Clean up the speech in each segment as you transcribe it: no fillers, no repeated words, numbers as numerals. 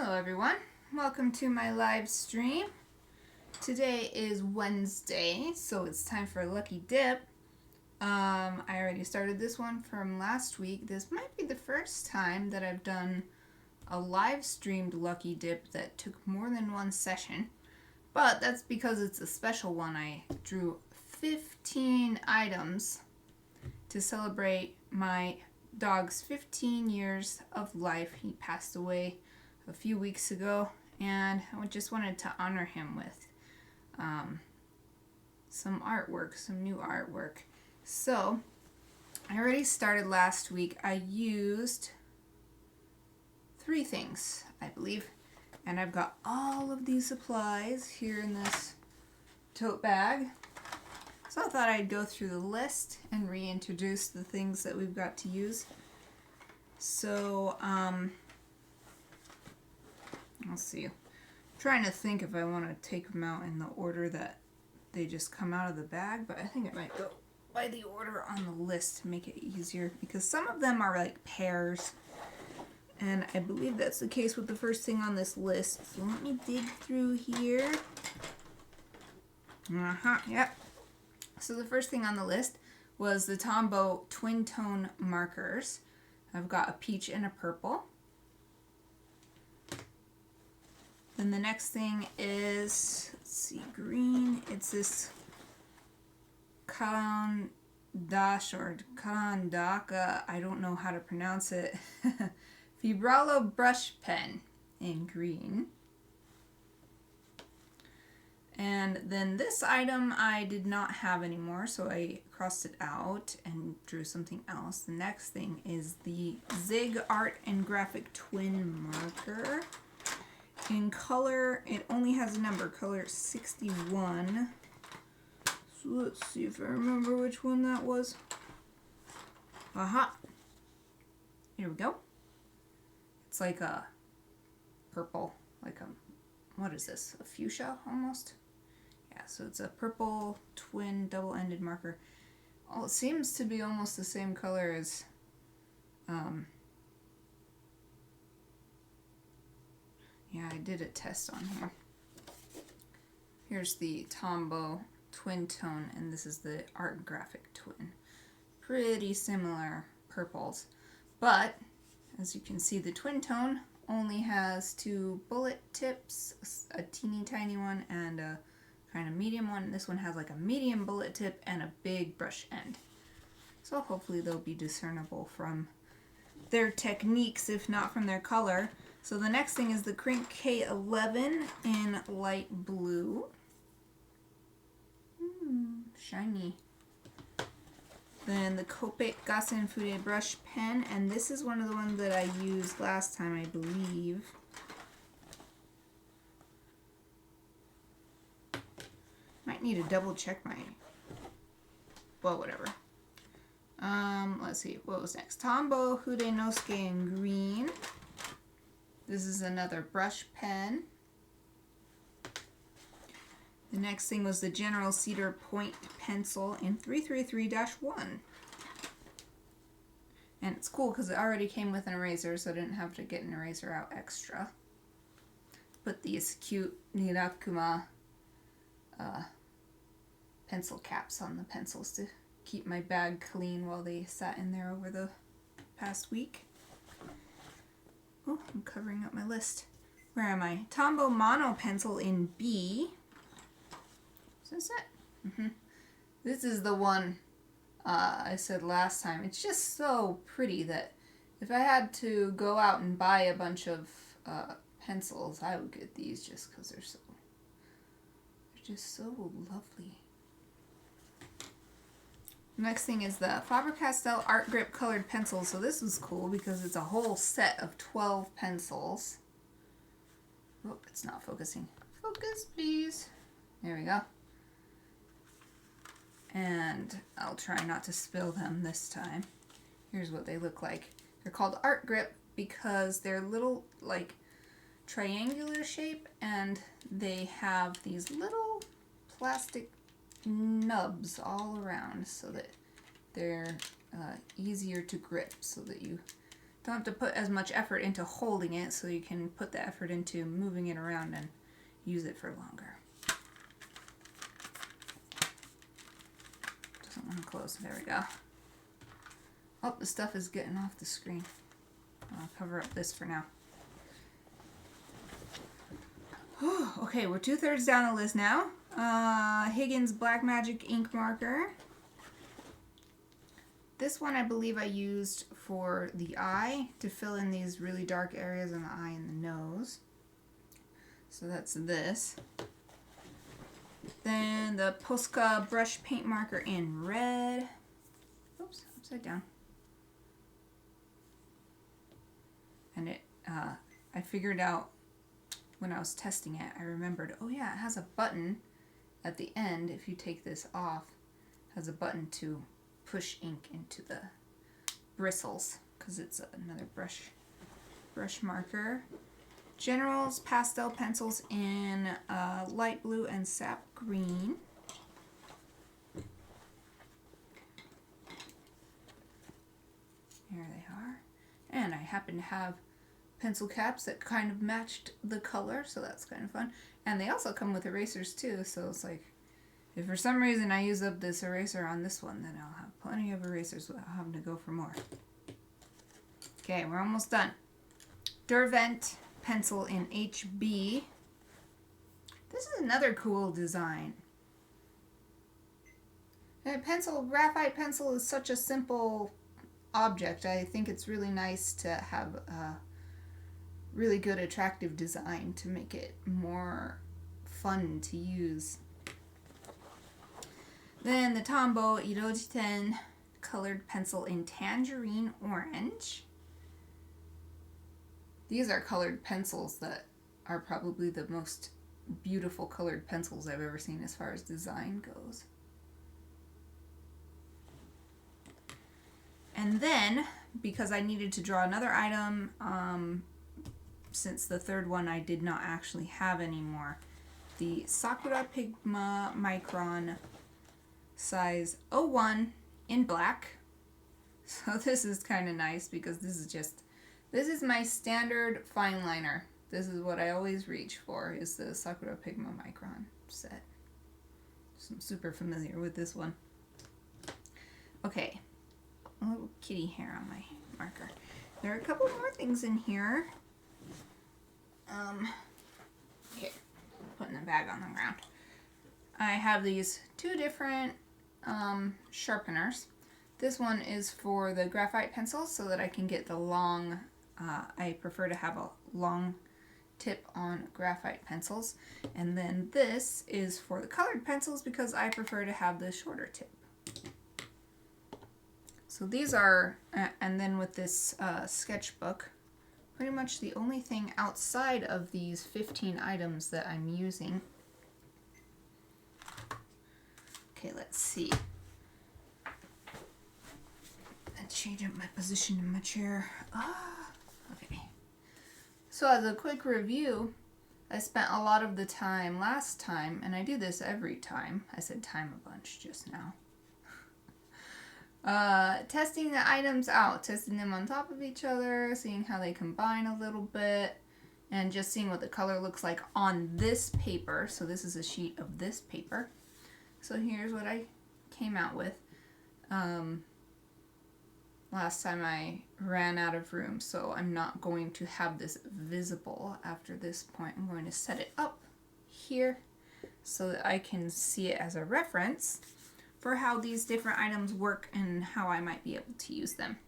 Hello everyone, welcome to my live stream. Today is Wednesday, so it's time for a lucky dip. I already started this one from last week. This might be the first time that I've done a live streamed lucky dip that took more than one session, but that's because it's a special one. I drew 15 items to celebrate my dog's 15 years of life. He passed away a few weeks ago, and I just wanted to honor him with some artwork, some new artwork. So I already started last week. I used 3 things, I believe, and I've got all of these supplies here in this tote bag. So I thought I'd go through the list and reintroduce the things that we've got to use. So let's see. I'm trying to think if I want to take them out in the order that they just come out of the bag, but I think I might go by the order on the list to make it easier, because some of them are like pairs, and I believe that's the case with the first thing on this list. So let me dig through here. Yep. So the first thing on the list was the Tombow twin tone markers. I've got a peach and a purple. Then the next thing is, let's see, green. It's this Kalandash or Kalandaka, I don't know how to pronounce it, Fibralo brush pen in green. And then this item I did not have anymore, so I crossed it out and drew something else. The next thing is the Zig Art and Graphic Twin Marker. In color, it only has a number, color 61. So let's see if I remember which one that was. Aha! Here we go. It's like a purple, like a, what is this? A fuchsia almost? Yeah, so it's a purple twin double-ended marker. Oh, it seems to be almost the same color as yeah, I did a test on here. Here's the Tombow twin tone, and this is the Art Graphic twin. Pretty similar purples, but as you can see, the twin tone only has 2 bullet tips, a teeny tiny one and a kind of medium one. This one has like a medium bullet tip and a big brush end. So hopefully they'll be discernible from their techniques, if not from their color. So the next thing is the Crink K11 in light blue. Shiny. Then the Copic Gassen Fude brush pen, and this is one of the ones that I used last time, I believe. Might need to double check my, well, whatever. Let's see, what was next? Tombow Hude Nosuke in green. This is another brush pen. The next thing was the General Cedar Point pencil in 333-1. And it's cool because it already came with an eraser, so I didn't have to get an eraser out extra. Put these cute Nirakuma pencil caps on the pencils to keep my bag clean while they sat in there over the past week. Oh, I'm covering up my list. Where am I? Tombow Mono Pencil in B. Is this it? This is the one I said last time. It's just so pretty that if I had to go out and buy a bunch of pencils, I would get these just because they're just so lovely. Next thing is the Faber-Castell Art Grip Colored Pencils. So this is cool because it's a whole set of 12 pencils. Oh, it's not focusing. Focus, please. There we go. And I'll try not to spill them this time. Here's what they look like. They're called Art Grip because they're little, like, triangular shape, and they have these little plastic nubs all around so that they're easier to grip, so that don't have to put as much effort into holding it, so you can put the effort into moving it around and use it for longer. Doesn't want to close. There we go. Oh, the stuff is getting off the screen. I'll cover up this for now. Okay, we're 2/3 down the list now. Higgins Black Magic ink marker. This one I believe I used for the eye to fill in these really dark areas in the eye and the nose. So that's this. Then the Posca brush paint marker in red. Oops, upside down. And it, I figured out when I was testing it, I remembered, oh yeah, it has a button at the end. If you take this off, it has a button to push ink into the bristles, because it's another brush marker. General's pastel pencils in light blue and sap green. Here they are. And I happen to have pencil caps that kind of matched the color, so that's kind of fun. And they also come with erasers too, so it's like, if for some reason I use up this eraser on this one, then I'll have plenty of erasers without having to go for more. Okay, we're almost done. Derwent pencil in HB. This is another cool design. And graphite pencil is such a simple object. I think it's really nice to have a really good attractive design to make it more fun to use. Then the Tombow Ironten colored pencil in Tangerine Orange. These are colored pencils that are probably the most beautiful colored pencils I've ever seen as far as design goes. And then, because I needed to draw another item, since the third one I did not actually have anymore, the Sakura Pigma Micron size 01 in black. So this is kind of nice because this is my standard fine liner. This is what I always reach for, is the Sakura Pigma Micron set. So I'm super familiar with this one. Okay, a little kitty hair on my marker. There are a couple more things in here. Here, putting the bag on the ground. I have these two different sharpeners. This one is for the graphite pencils so that I can get the long, I prefer to have a long tip on graphite pencils. And then this is for the colored pencils because I prefer to have the shorter tip. So these are, and then with this sketchbook, pretty much the only thing outside of these 15 items that I'm using. Okay, let's see. Let's change up my position in my chair. Okay. So as a quick review, I spent a lot of the time last time, and I do this every time. I said time a bunch just now. Testing the items out, testing them on top of each other, seeing how they combine a little bit, and just seeing what the color looks like on this paper. So this is a sheet of this paper. So here's what I came out with. Last time I ran out of room, so I'm not going to have this visible after this point. I'm going to set it up here so that I can see it as a reference for how these different items work and how I might be able to use them.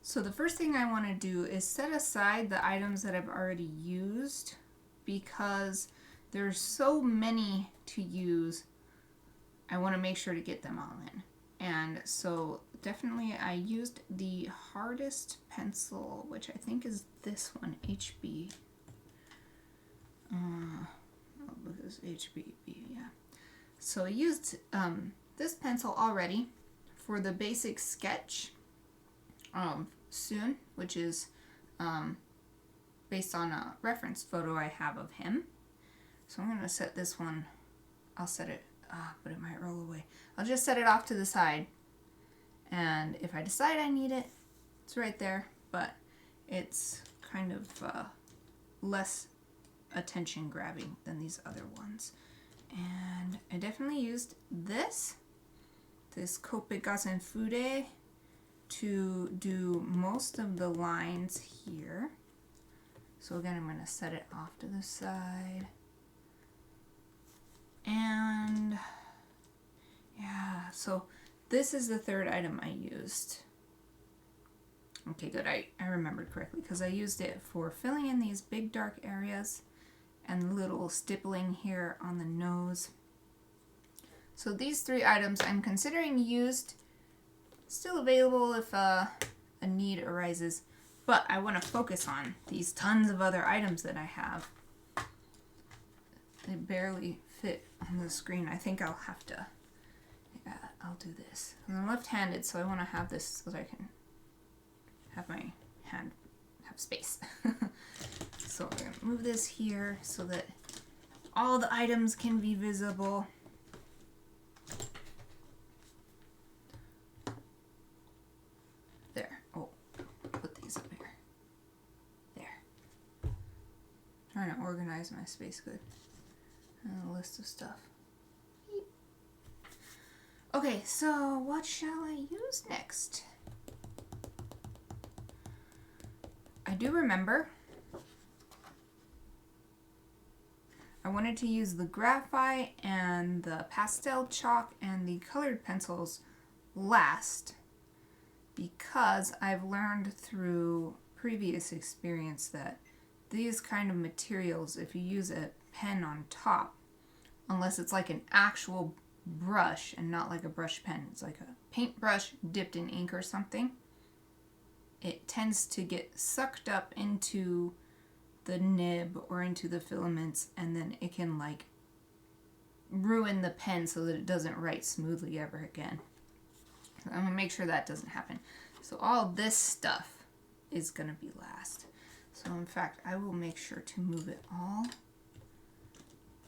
So the first thing I want to do is set aside the items that I've already used because there's so many to use. I want to make sure to get them all in. And so definitely I used the hardest pencil, which I think is this one, HB. This is HB, yeah. So I used this pencil already for the basic sketch soon, which is based on a reference photo I have of him. So I'm going to set this one, I'll set it, but it might roll away. I'll just set it off to the side, and if I decide I need it, it's right there. but it's kind of less attention grabbing than these other ones. And I definitely used this Copigas and Fude to do most of the lines here. So again, I'm going to set it off to the side. And yeah, so this is the third item I used. Okay, good. I remembered correctly because I used it for filling in these big dark areas and little stippling here on the nose. So these three items I'm considering used, still available if a need arises, but I want to focus on these tons of other items that I have. They barely fit on the screen. I think I'll have to, yeah, I'll do this. I'm left-handed, so I want to have this so that I can have my hand have space. So we're going to move this here so that all the items can be visible. There. Oh, put these up here. There. Trying to organize my space good. And a list of stuff. Okay, so what shall I use next? I do remember I wanted to use the graphite and the pastel chalk and the colored pencils last because I've learned through previous experience that these kind of materials, if you use a pen on top, unless it's like an actual brush and not like a brush pen, it's like a paintbrush dipped in ink or something, it tends to get sucked up into the nib or into the filaments, and then it can like ruin the pen so that it doesn't write smoothly ever again. So I'm gonna make sure that doesn't happen. So all this stuff is gonna be last. So in fact, I will make sure to move it all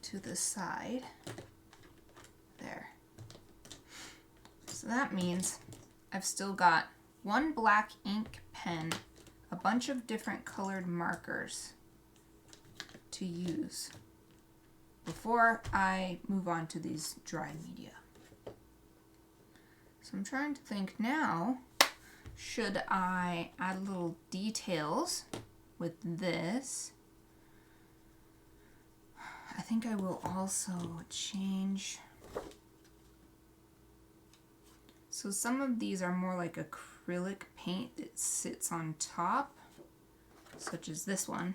to the side. There. So that means I've still got one black ink pen, a bunch of different colored markers to use before I move on to these dry media. So I'm trying to think now, should I add little details with this? I think I will also change. So some of these are more like acrylic paint that sits on top, such as this one.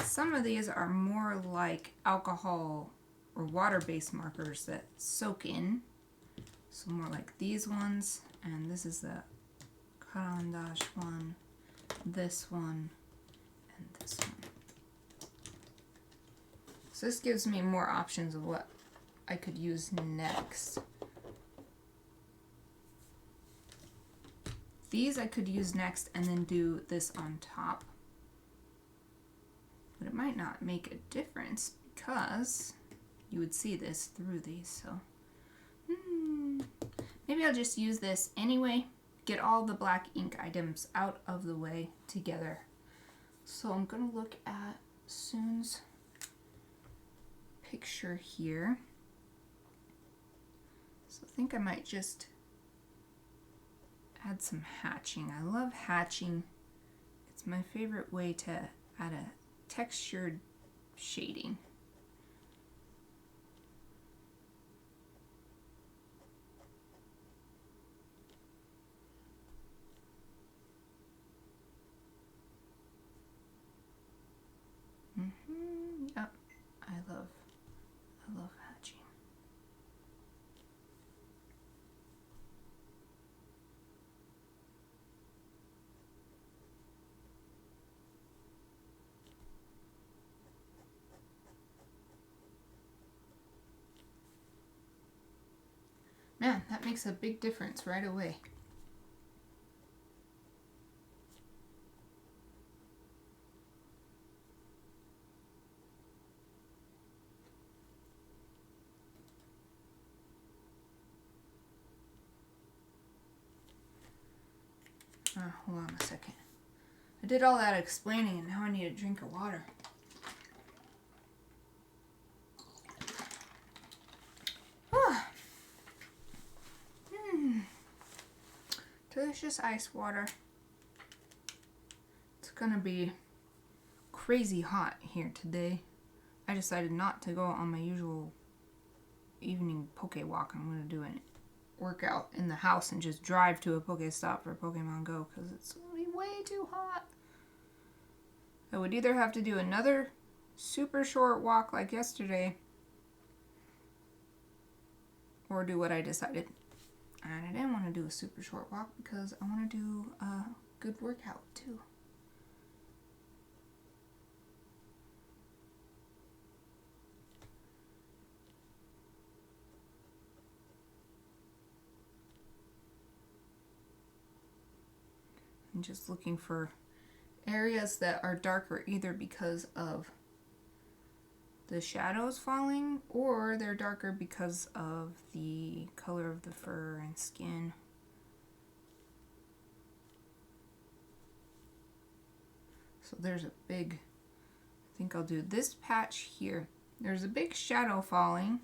Some of these are more like alcohol or water-based markers that soak in. So more like these ones, and this is the Caran d'Ache one, this one, and this one. So this gives me more options of what I could use next. These I could use next and then do this on top. But it might not make a difference because you would see this through these. So maybe I'll just use this anyway, get all the black ink items out of the way together. So I'm going to look at Soon's picture here. So I think I might just add some hatching. I love hatching. It's my favorite way to add a textured shading. Yep, I love hatching. Man, that makes a big difference right away. Hold on a second. I did all that explaining and now I need a drink of water. Delicious ice water. It's gonna be crazy hot here today. I decided not to go on my usual evening poke walk. I'm gonna do a workout in the house and just drive to a Pokestop for Pokemon Go because it's gonna be way too hot. I would either have to do another super short walk like yesterday or do what I decided. And I didn't want to do a super short walk because I want to do a good workout too. I'm just looking for areas that are darker either because of the shadows falling or they're darker because of the color of the fur and skin. So there's a big, I think I'll do this patch here. There's a big shadow falling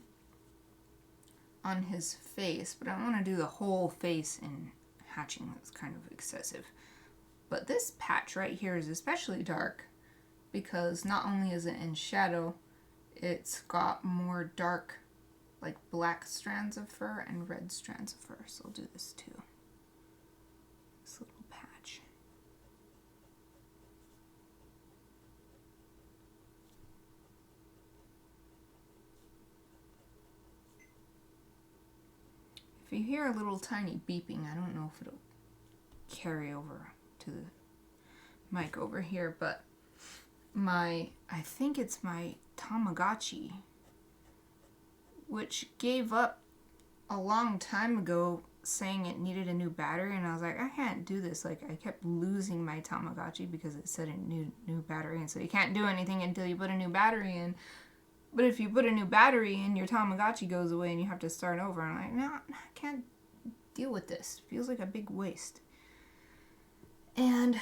on his face, but I don't want to do the whole face in hatching. That's kind of excessive. But this patch right here is especially dark because not only is it in shadow, it's got more dark, like black strands of fur and red strands of fur. So I'll do this too. This little patch. If you hear a little tiny beeping, I don't know if it'll carry over to the mic over here, but I think it's my Tamagotchi, which gave up a long time ago saying it needed a new battery, and I was like, I can't do this. Like, I kept losing my Tamagotchi because it said it needed a new battery, and so you can't do anything until you put a new battery in. But if you put a new battery in, your Tamagotchi goes away and you have to start over. I'm like, no, I can't deal with this. Feels like a big waste. And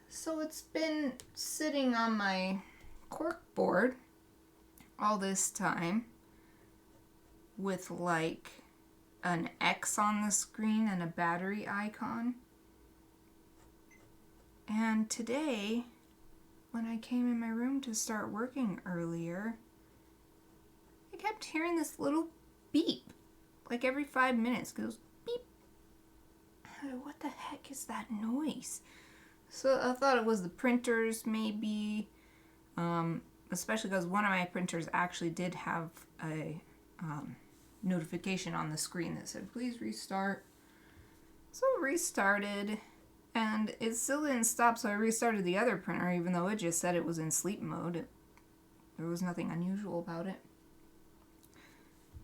so it's been sitting on my cork board all this time with like an X on the screen and a battery icon. And today, when I came in my room to start working earlier, I kept hearing this little beep. Like every 5 minutes, it goes beep. What the heck is that noise? So I thought it was the printers maybe, especially because one of my printers actually did have a notification on the screen that said, please restart. So I restarted, and it still didn't stop, so I restarted the other printer, even though it just said it was in sleep mode. There was nothing unusual about it.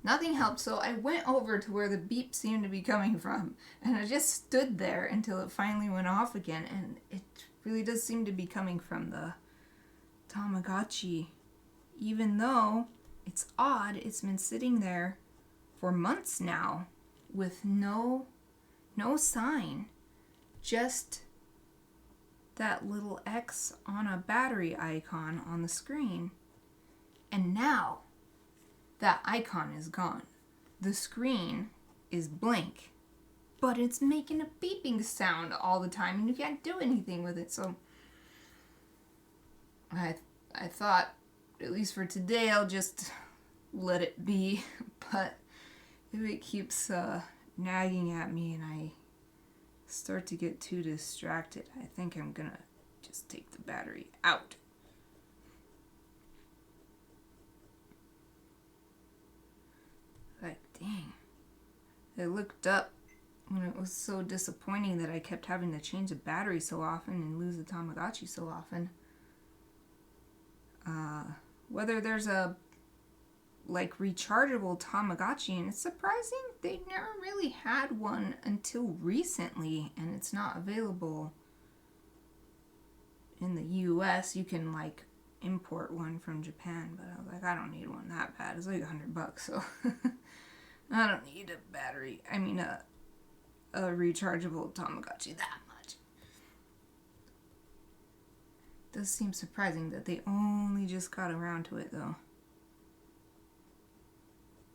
Nothing helped, so I went over to where the beep seemed to be coming from, and I just stood there until it finally went off again, and it really does seem to be coming from the Tamagotchi. Even though it's odd, it's been sitting there for months now with no sign, just that little X on a battery icon on the screen. And now that icon is gone. The screen is blank, but it's making a beeping sound all the time and you can't do anything with it. So I thought, at least for today, I'll just let it be. But if it keeps nagging at me and I start to get too distracted, I think I'm gonna just take the battery out. Like, dang. I looked up when it was so disappointing that I kept having to change the battery so often and lose the Tamagotchi so often. Whether there's a like rechargeable Tamagotchi, and it's surprising they never really had one until recently, and it's not available in the US. You can like import one from Japan, but I was like, I don't need one that bad. It's like $100, so I don't need a battery. I mean a rechargeable Tamagotchi that much. does seem surprising that they only just got around to it though.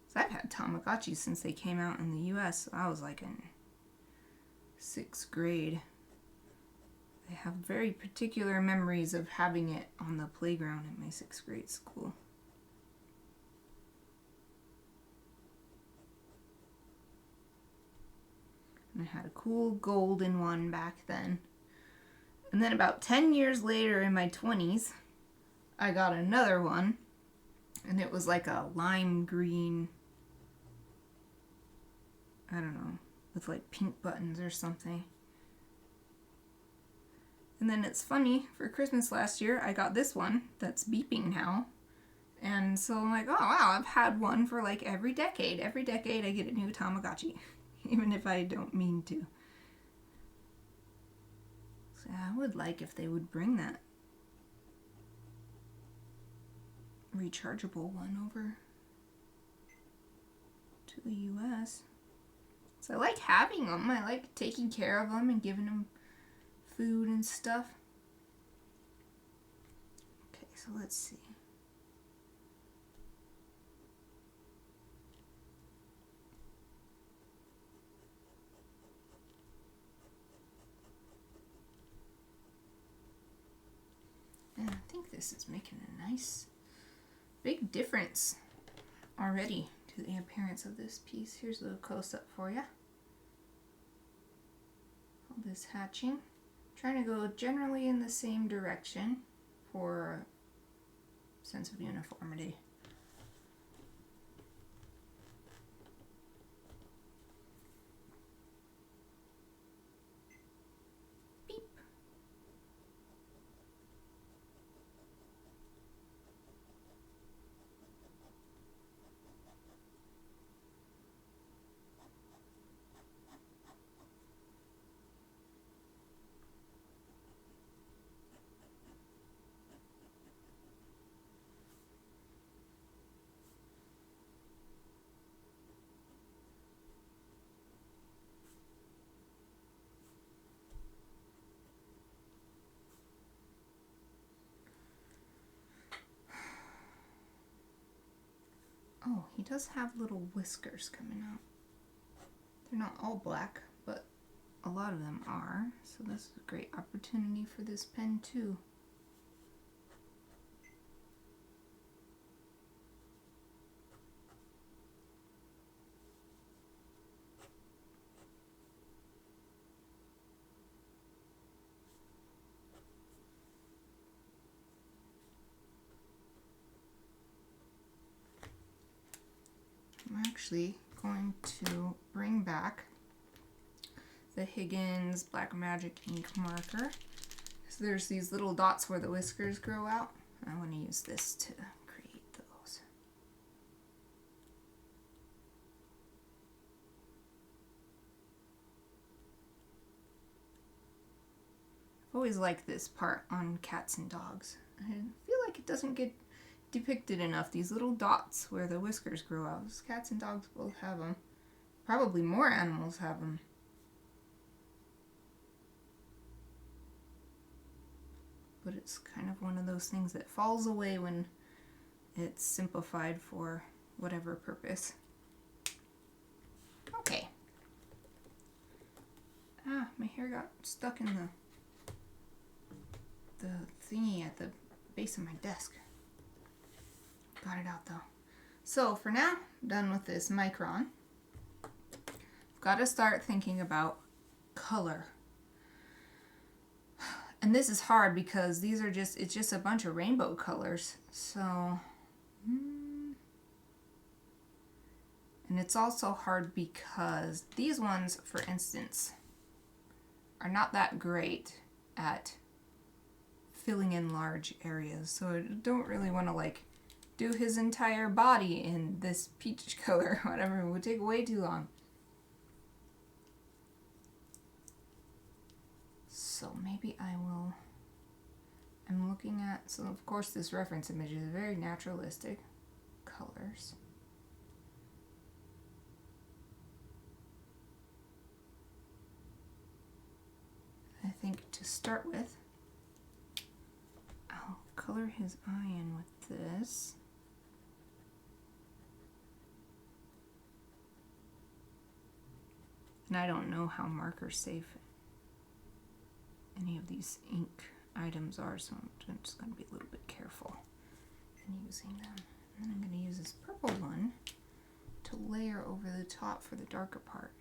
So I've had Tamagotchis since they came out in the US. So I was like in 6th grade. I have very particular memories of having it on the playground at my 6th grade school. And I had a cool golden one back then. And then about 10 years later in my 20s, I got another one. And it was like a lime green, I don't know, with like pink buttons or something. And then it's funny, for Christmas last year, I got this one that's beeping now. And so I'm like, oh wow, I've had one for like every decade. Every decade I get a new Tamagotchi, even if I don't mean to. So I would like if they would bring that rechargeable one over to the US. So I like having them. I like taking care of them and giving them food and stuff. Okay, so let's see. And I think this is making a nice big difference already to the appearance of this piece. Here's a little close-up for you. All this hatching. Trying to go generally in the same direction for a sense of uniformity. Beep. Oh, he does have little whiskers coming out. They're not all black, but a lot of them are. So this is a great opportunity for this pen too. I'm actually going to bring back the Higgins Black Magic ink marker. So there's these little dots where the whiskers grow out. I want to use this to create those. I've always liked this part on cats and dogs. I feel like it doesn't get depicted enough, these little dots where the whiskers grow out. Cats and dogs both have them. Probably more animals have them. But it's kind of one of those things that falls away when it's simplified for whatever purpose. Okay. Ah, my hair got stuck in the thingy at the base of my desk. Got it out though. So for now, done with this micron. I've got to start thinking about color. And this is hard because these are it's just a bunch of rainbow colors. So, and it's also hard because these ones, for instance, are not that great at filling in large areas. So I don't really want to like do his entire body in this peach color, whatever. It would take way too long. So maybe I will, I'm looking at, so of course this reference image is very naturalistic colors. I think to start with, color his eye in with this. And I don't know how marker safe any of these ink items are, so I'm just going to be a little bit careful in using them. And then I'm going to use this purple one to layer over the top for the darker part.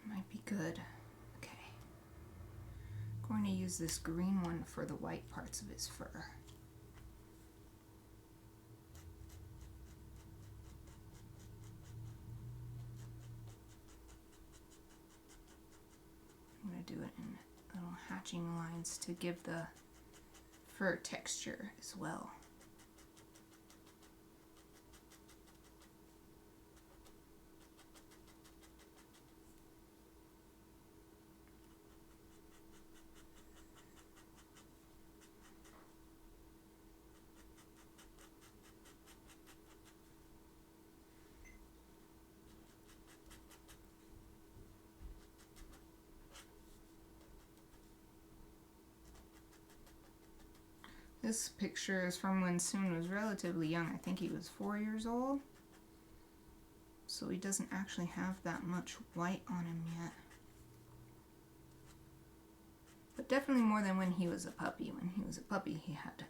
Might be good. Okay. I'm going to use this green one for the white parts of his fur. I'm going to do it in little hatching lines to give the fur texture as well. This picture is from when Soon was relatively young. I think he was 4 years old. So he doesn't actually have that much white on him yet. But definitely more than when he was a puppy. When he was a puppy, he had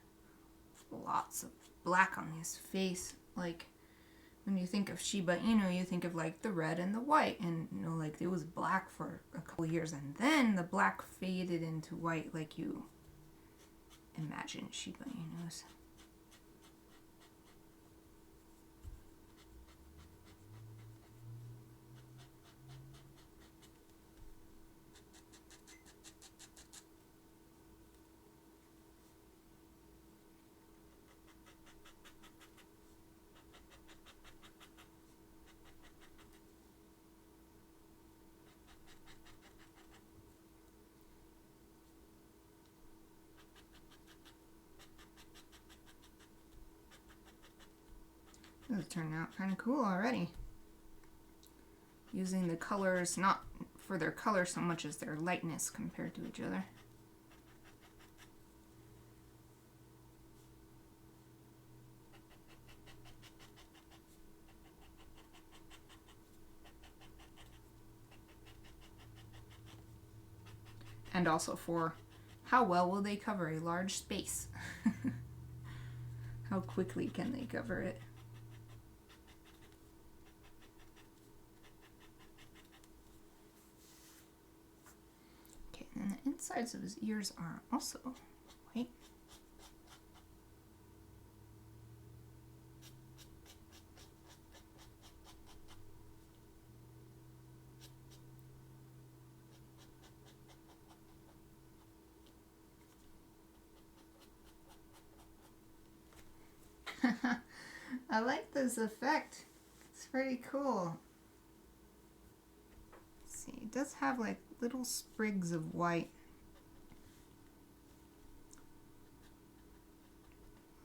lots of black on his face. Like, when you think of Shiba Inu, you think of like the red and the white. And, you know, like it was black for a couple years. And then the black faded into white like you imagine Shiba Inus. This is turning out kind of cool already. Using the colors not for their color so much as their lightness compared to each other. And also for how well will they cover a large space? How quickly can they cover it? Okay, and then the insides of his ears are also white. I like this effect. It's pretty cool. Let's see, it does have like little sprigs of white.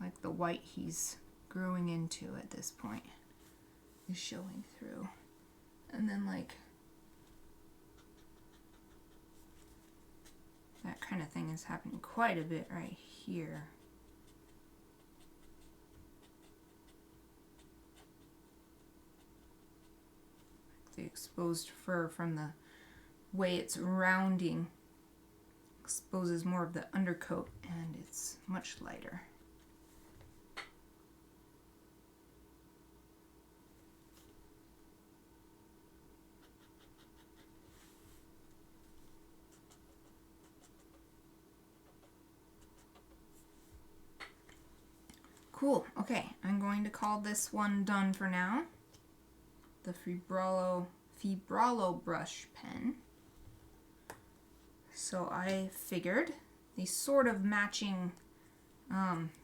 Like the white he's growing into at this point is showing through. And then like that kind of thing is happening quite a bit right here. The exposed fur from the way it's rounding exposes more of the undercoat and it's much lighter. Cool. Okay, I'm going to call this one done for now. The Fibralo brush pen. So I figured the sort of matching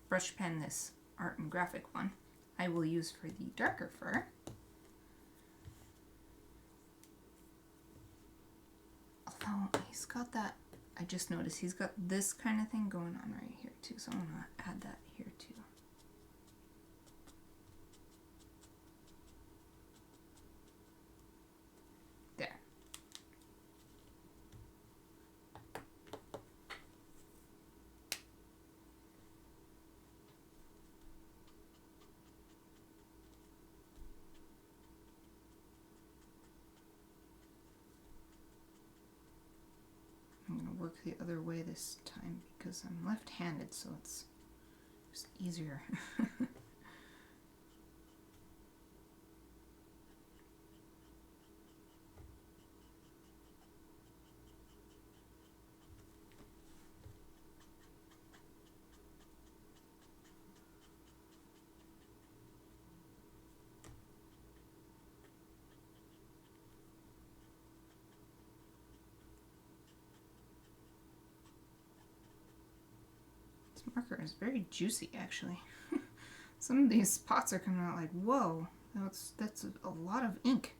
brush pen, this art and graphic one, I will use for the darker fur. Although he's got that, I just noticed he's got this kind of thing going on right here too, so I'm gonna add that here too. There. I'm going to work the other way this time because I'm left-handed, so it's just easier. Marker is very juicy, actually. Some of these spots are coming out like, whoa, that's a lot of ink.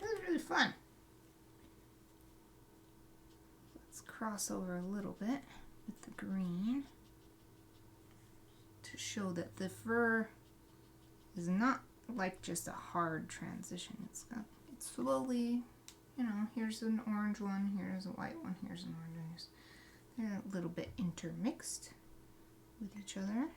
This is really fun. Let's cross over a little bit with the green to show that the fur is not like just a hard transition. It's slowly, you know, here's an orange one, here's a white one, here's an orange one. They're a little bit intermixed with each other.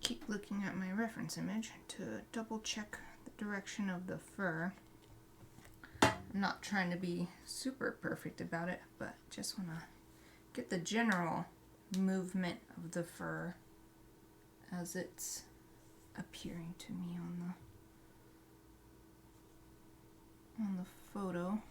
Keep looking at my reference image to double check the direction of the fur. I'm not trying to be super perfect about it, but just want to get the general movement of the fur as it's appearing to me on the photo.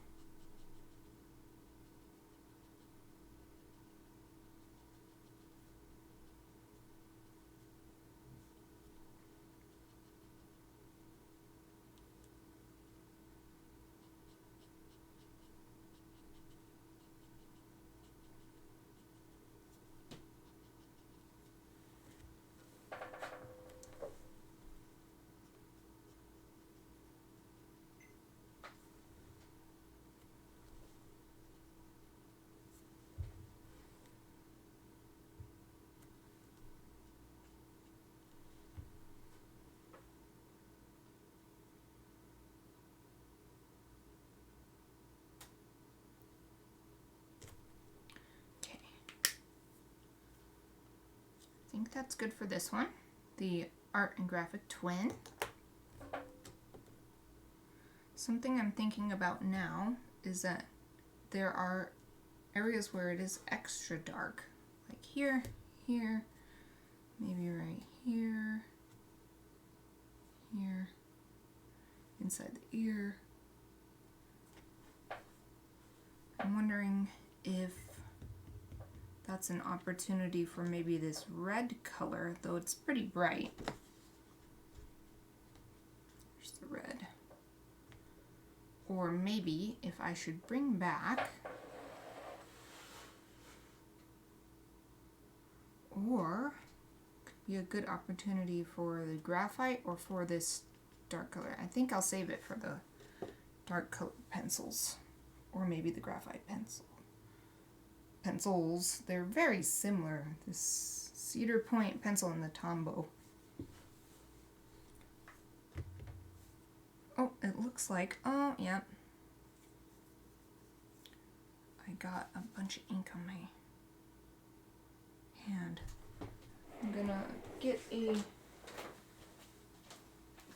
think that's good for this one. The Art and Graphic Twin. Something I'm thinking about now is that there are areas where it is extra dark. Like here, here, maybe right here, here, inside the ear. I'm wondering if that's an opportunity for maybe this red color, though it's pretty bright. There's the red. Or maybe if I should bring back, or could be a good opportunity for the graphite or for this dark color. I think I'll save it for the dark color pencils, or maybe the graphite pencils. They're very similar, this Cedar Point pencil and the Tombow. Oh, it looks like, oh, yep. I got a bunch of ink on my hand. I'm gonna get a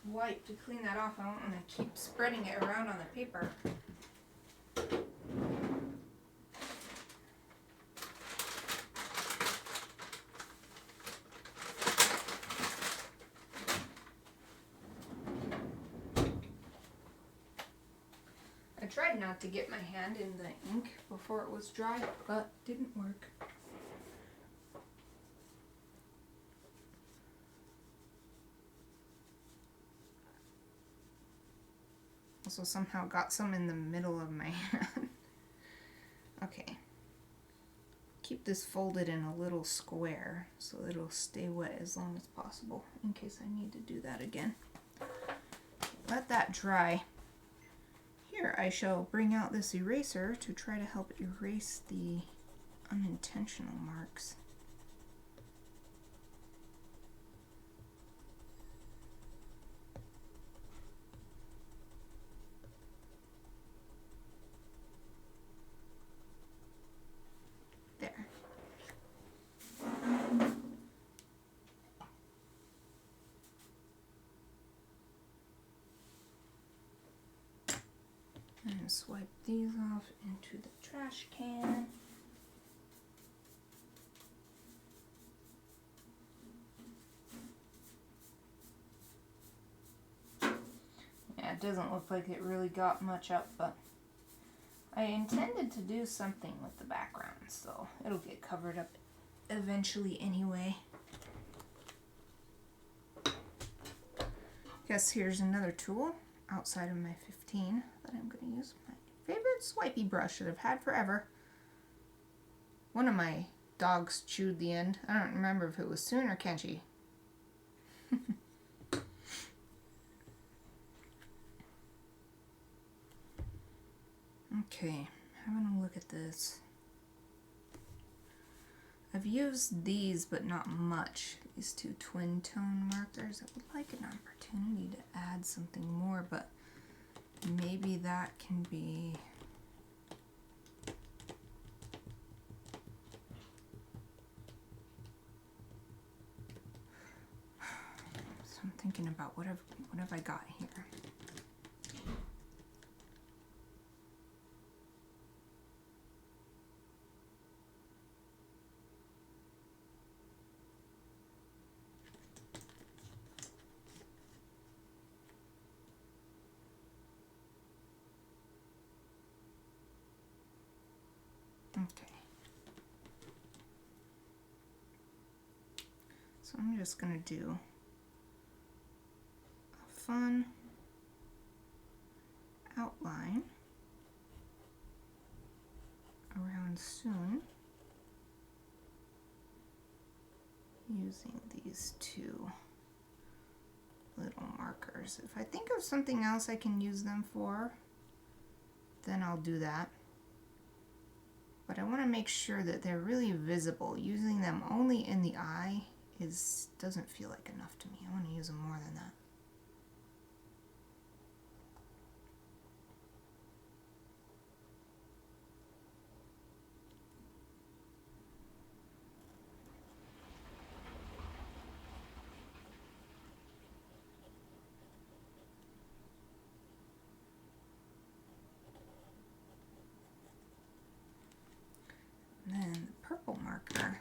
wipe to clean that off. I don't want to keep spreading it around on the paper. I tried not to get my hand in the ink before it was dry, but didn't work. Also somehow got some in the middle of my hand. Okay. Keep this folded in a little square so it'll stay wet as long as possible in case I need to do that again. Let that dry. Here I shall bring out this eraser to try to help erase the unintentional marks. There. And swipe these off into the trash can. Yeah, it doesn't look like it really got much up, but I intended to do something with the background, so it'll get covered up eventually anyway. Guess here's another tool outside of my 15 that I'm going to use. My favorite swipey brush that I've had forever. One of my dogs chewed the end. I don't remember if it was Soon or Kenji. Okay, having a look at this. I've used these, but not much. These two twin tone markers. I would like an opportunity to add something more, but maybe that can be... So I'm thinking about what have I got here? Okay. So I'm just going to do a fun outline around Soon using these two little markers. If I think of something else I can use them for, then I'll do that. But I want to make sure that they're really visible. Using them only in the eye doesn't feel like enough to me. I want to use them more than that. purple marker,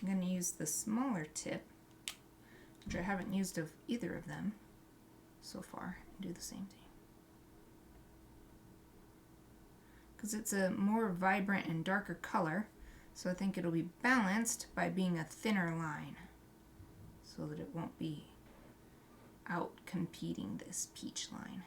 I'm going to use the smaller tip, which I haven't used of either of them so far, and do the same thing. Because it's a more vibrant and darker color, so I think it'll be balanced by being a thinner line so that it won't be out competing this peach line.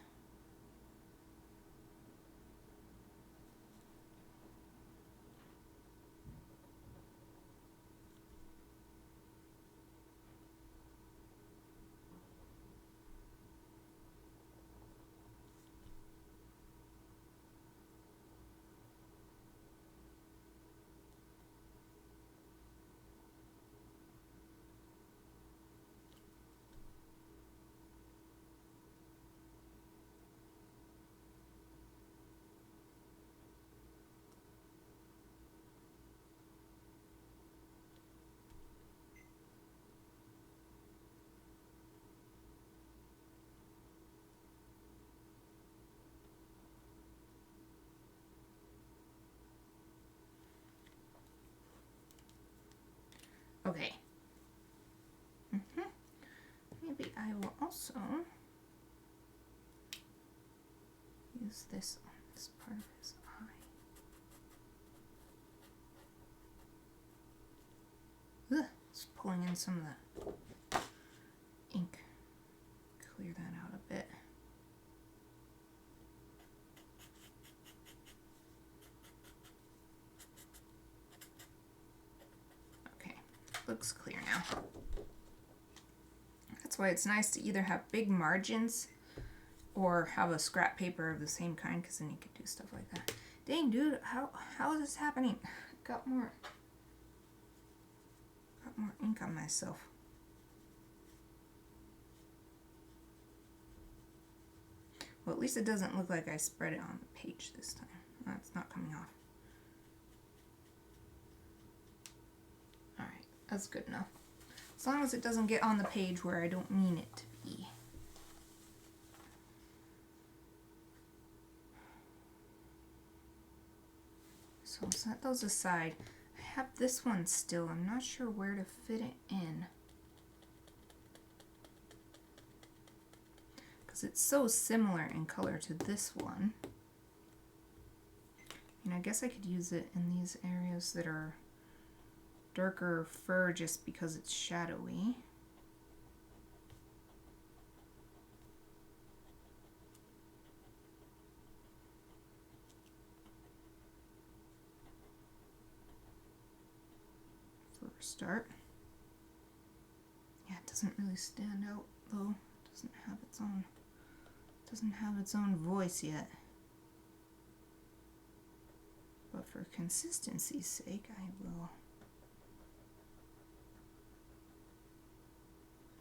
Okay. Maybe I will also use this on this part of his eye. Ugh, just pulling in some of the ink. Clear that out a bit. Okay, looks clear now. That's why it's nice to either have big margins or have a scrap paper of the same kind, because then you can do stuff like that. Dang, dude, how is this happening? Got more ink on myself. Well, at least it doesn't look like I spread it on the page this time. It's not coming off. Alright, that's good enough. As long as it doesn't get on the page where I don't mean it to be. So set those aside. I have this one still. I'm not sure where to fit it in, because it's so similar in color to this one. And I guess I could use it in these areas that are darker fur just because it's shadowy. For a start. Yeah, it doesn't really stand out though. It doesn't have its own voice yet. But for consistency's sake, I will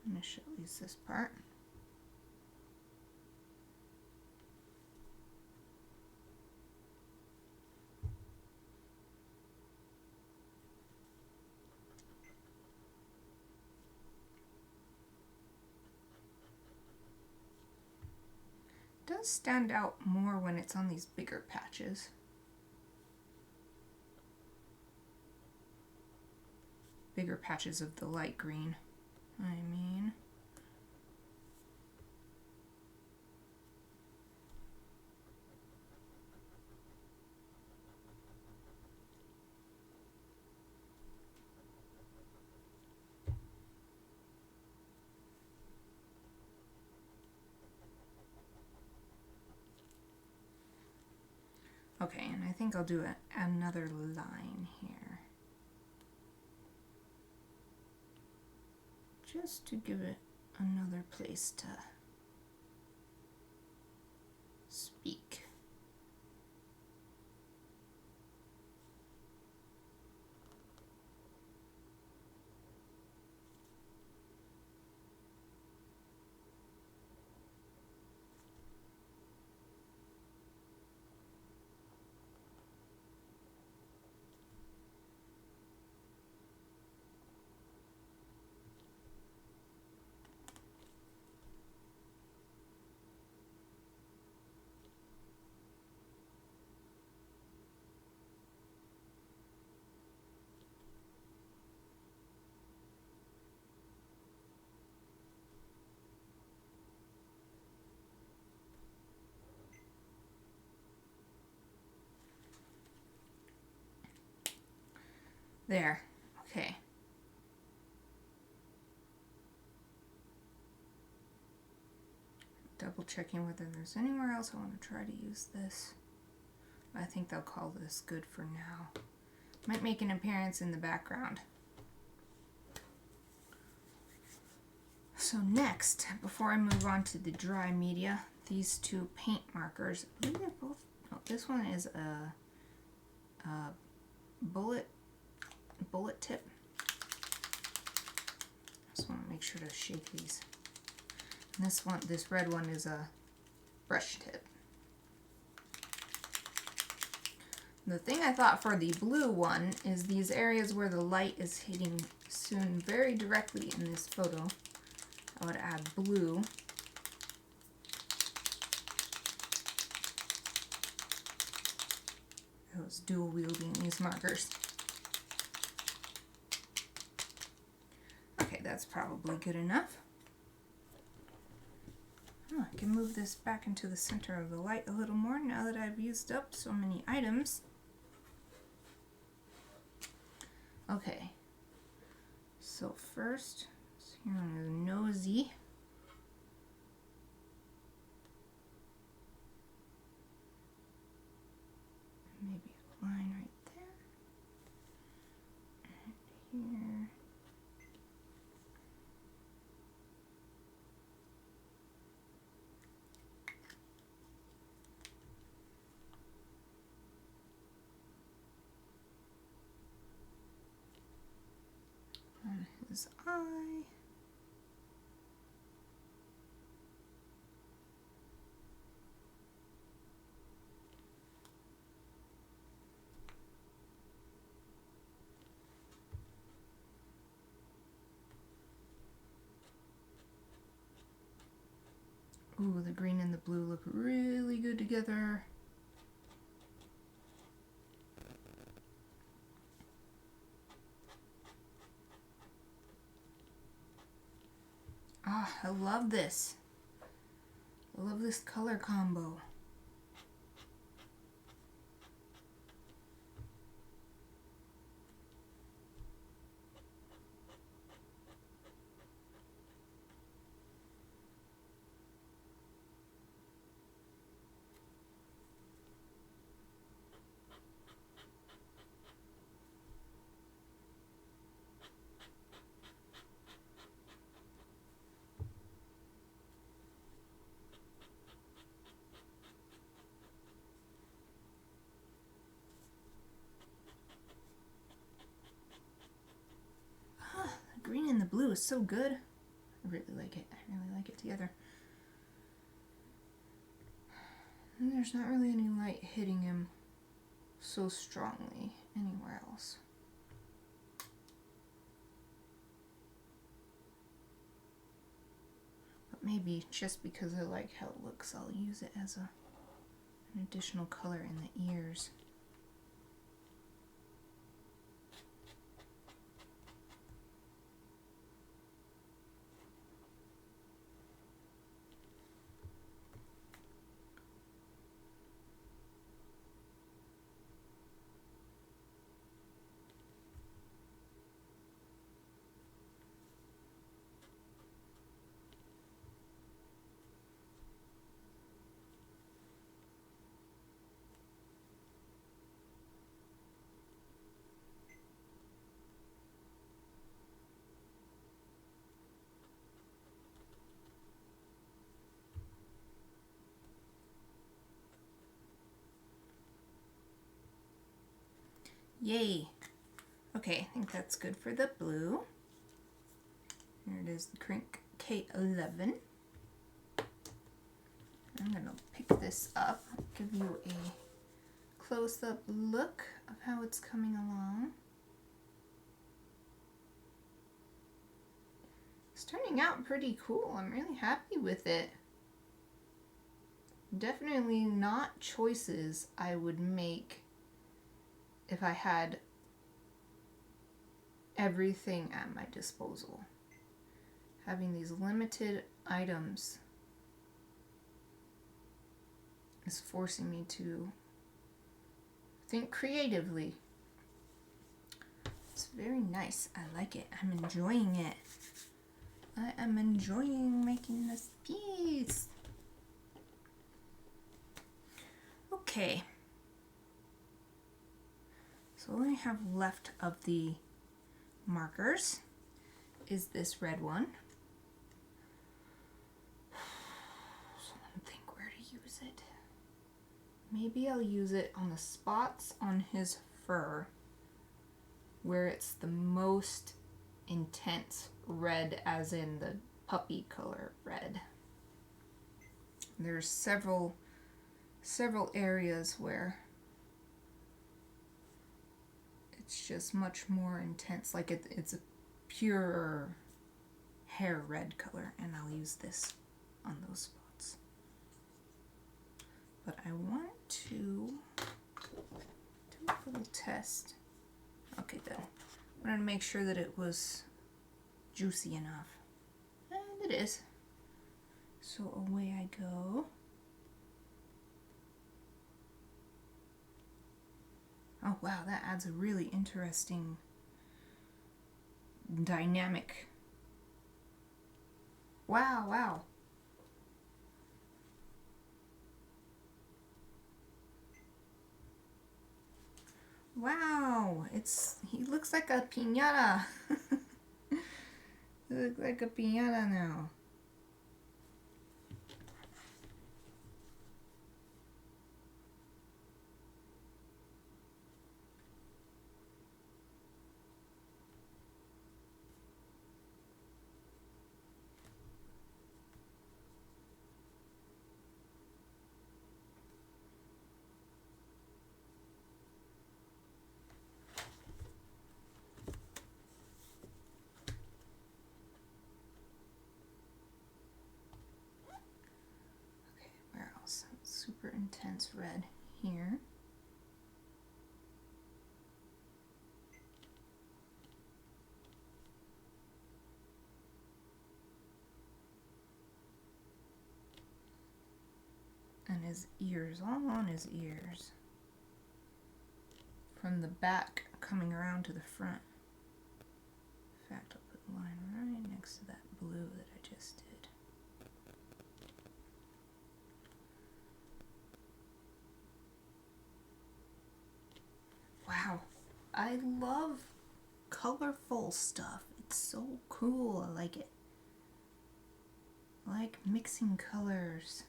finish at least this part. It does stand out more when it's on these bigger patches. Bigger patches of the light green, I mean. Okay, and I think I'll do another line here, just to give it another place to speak. There. Okay. Double checking whether there's anywhere else I want to try to use this. I think they'll call this good for now. Might make an appearance in the background. So next, before I move on to the dry media, these two paint markers. I believe they're both. Oh, this one is a bullet tip. Just want to make sure to shake these. And this red one is a brush tip. The thing I thought for the blue one is these areas where the light is hitting soon very directly in this photo. I would add blue. I was dual wielding these markers. Okay, that's probably good enough. Oh, I can move this back into the center of the light a little more now that I've used up so many items. Okay, so first, here on his nosy. Maybe a line right there. And here. On his eye. Ooh, the green and the blue look really good together. Ah, I love this. I love this color combo. Green and the blue is so good. I really like it. I really like it together. And there's not really any light hitting him so strongly anywhere else. But maybe just because I like how it looks, I'll use it as an additional color in the ears. Yay! Okay, I think that's good for the blue. Here it is, the Crink K11. I'm going to pick this up, give you a close-up look of how it's coming along. It's turning out pretty cool. I'm really happy with it. Definitely not choices I would make if I had everything at my disposal. Having these limited items is forcing me to think creatively. It's very nice. I like it. I'm enjoying it. I am enjoying making this piece. Okay. So all I have left of the markers is this red one. So I think where to use it. Maybe I'll use it on the spots on his fur where it's the most intense red, as in the puppy color red. There's several areas where it's just much more intense, like it's a pure hair red color, and I'll use this on those spots. But I want to do a little test. Okay, good. I wanted to make sure that it was juicy enough. And it is. So away I go. Oh wow, that adds a really interesting dynamic. Wow. Wow, he looks like a piñata. He looks like a piñata now. Super intense red here. And his ears, all on his ears. From the back coming around to the front. In fact, I'll put the line right next to that blue that I just did. Wow, I love colorful stuff. It's so cool. I like it. I like mixing colors.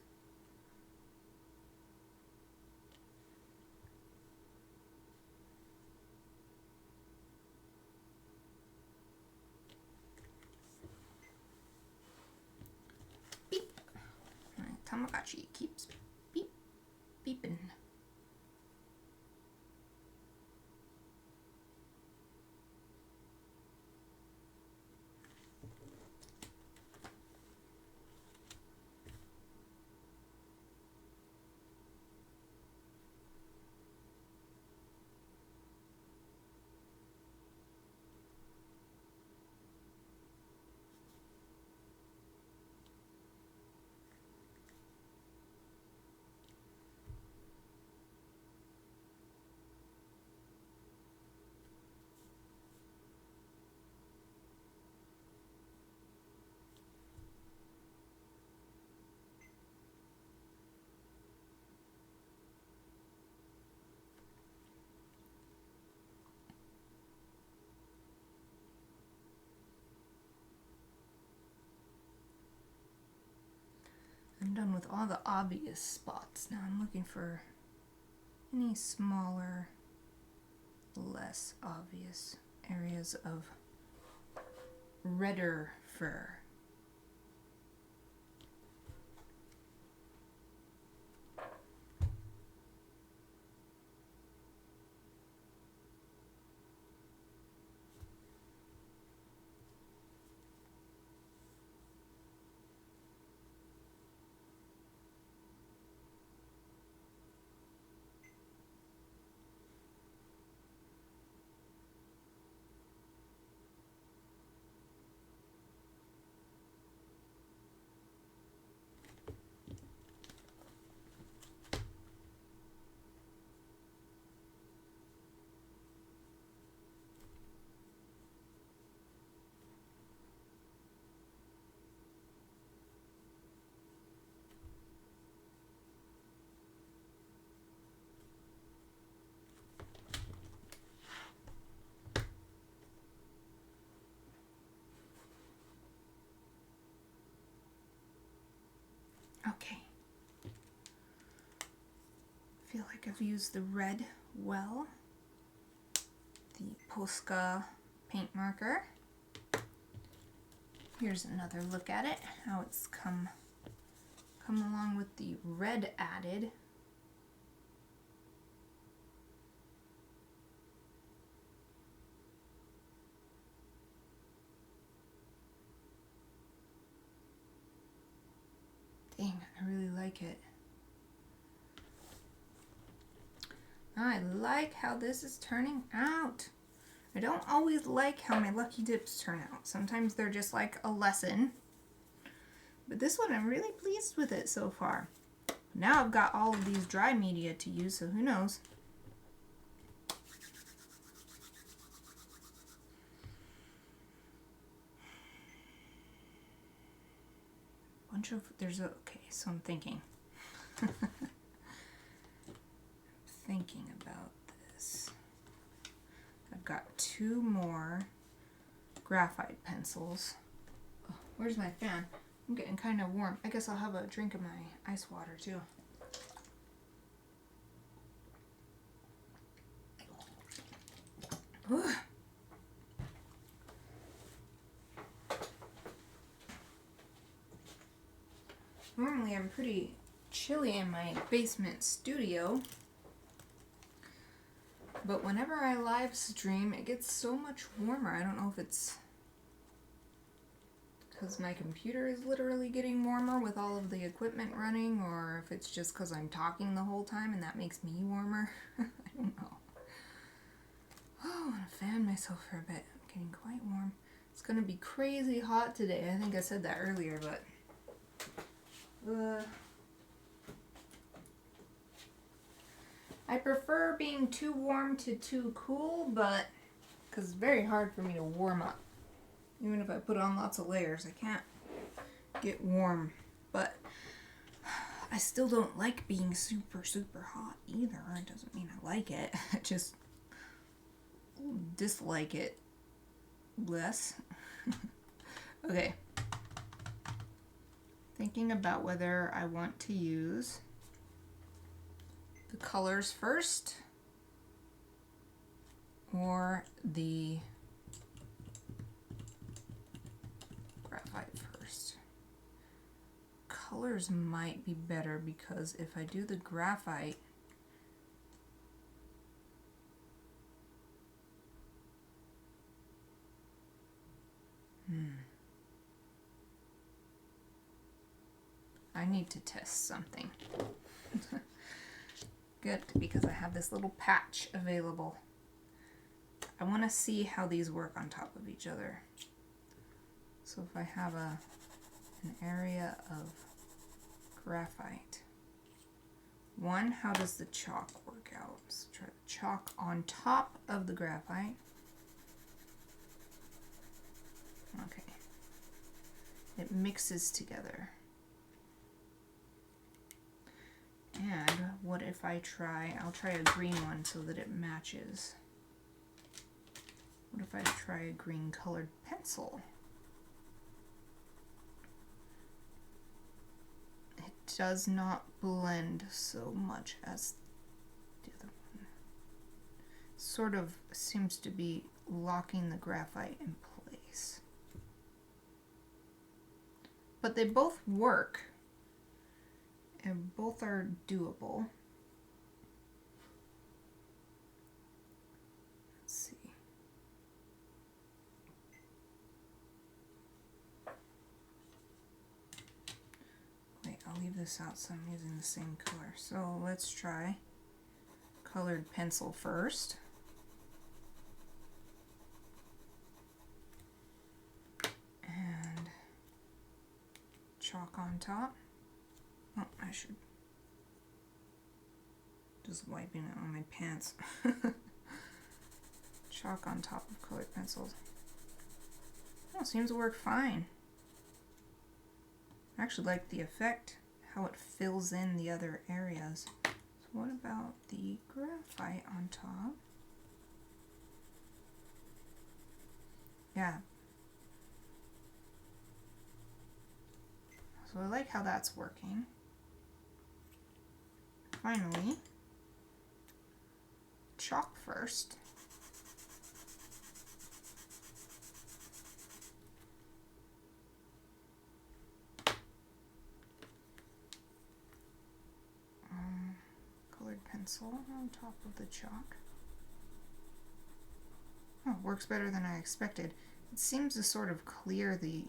Beep. My Tamagotchi keeps beep, beeping. I'm done with all the obvious spots. Now I'm looking for any smaller, less obvious areas of redder fur. I've used the red well, the Posca paint marker. Here's another look at it, how it's come along with the red added. Dang, I really like it. I like how this is turning out. I don't always like how my Lucky Dips turn out. Sometimes they're just like a lesson. But this one, I'm really pleased with it so far. Now I've got all of these dry media to use, so who knows. Okay, so I'm thinking. Thinking about this. I've got 2 more graphite pencils. Oh, where's my fan? I'm getting kind of warm. I guess I'll have a drink of my ice water too. Ooh. Normally I'm pretty chilly in my basement studio, but whenever I live stream it gets so much warmer. I don't know if it's because my computer is literally getting warmer with all of the equipment running, or if it's just because I'm talking the whole time and that makes me warmer. I don't know. Oh, I want to fan myself for a bit. I'm getting quite warm. It's going to be crazy hot today. I think I said that earlier, but I prefer being too warm to too cool, but because it's very hard for me to warm up. Even if I put on lots of layers, I can't get warm. But I still don't like being super, super hot either. It doesn't mean I like it. I just dislike it less. Okay. Thinking about whether I want to use the colors first or the graphite first. Colors might be better because if I do the graphite, I need to test something. Good, because I have this little patch available. I want to see how these work on top of each other. So if I have an area of graphite, one, how does the chalk work out? Let's try the chalk on top of the graphite. Okay. It mixes together. And what if I'll try a green one so that it matches. What if I try a green colored pencil? It does not blend so much as the other one. Sort of seems to be locking the graphite in place. But they both work. And both are doable. Let's see. Wait, I'll leave this out so I'm using the same color. So let's try colored pencil first. And chalk on top. Oh, I should just wiping it on my pants. Chalk on top of colored pencils. Oh, seems to work fine. I actually like the effect, how it fills in the other areas. So what about the graphite on top? Yeah. So I like how that's working. Finally, chalk first. Colored pencil on top of the chalk. Oh, works better than I expected. It seems to sort of clear the...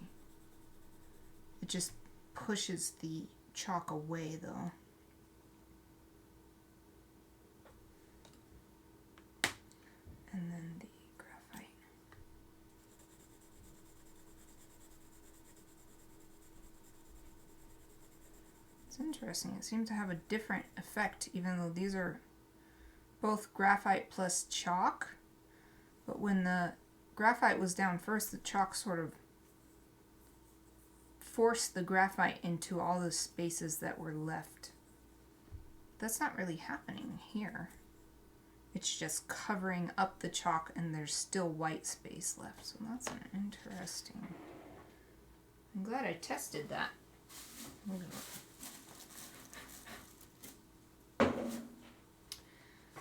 It just pushes the chalk away, though. And then the graphite. It's interesting. It seems to have a different effect, even though these are both graphite plus chalk. But when the graphite was down first, the chalk sort of forced the graphite into all the spaces that were left. That's not really happening here. It's just covering up the chalk and there's still white space left. So that's an interesting... I'm glad I tested that.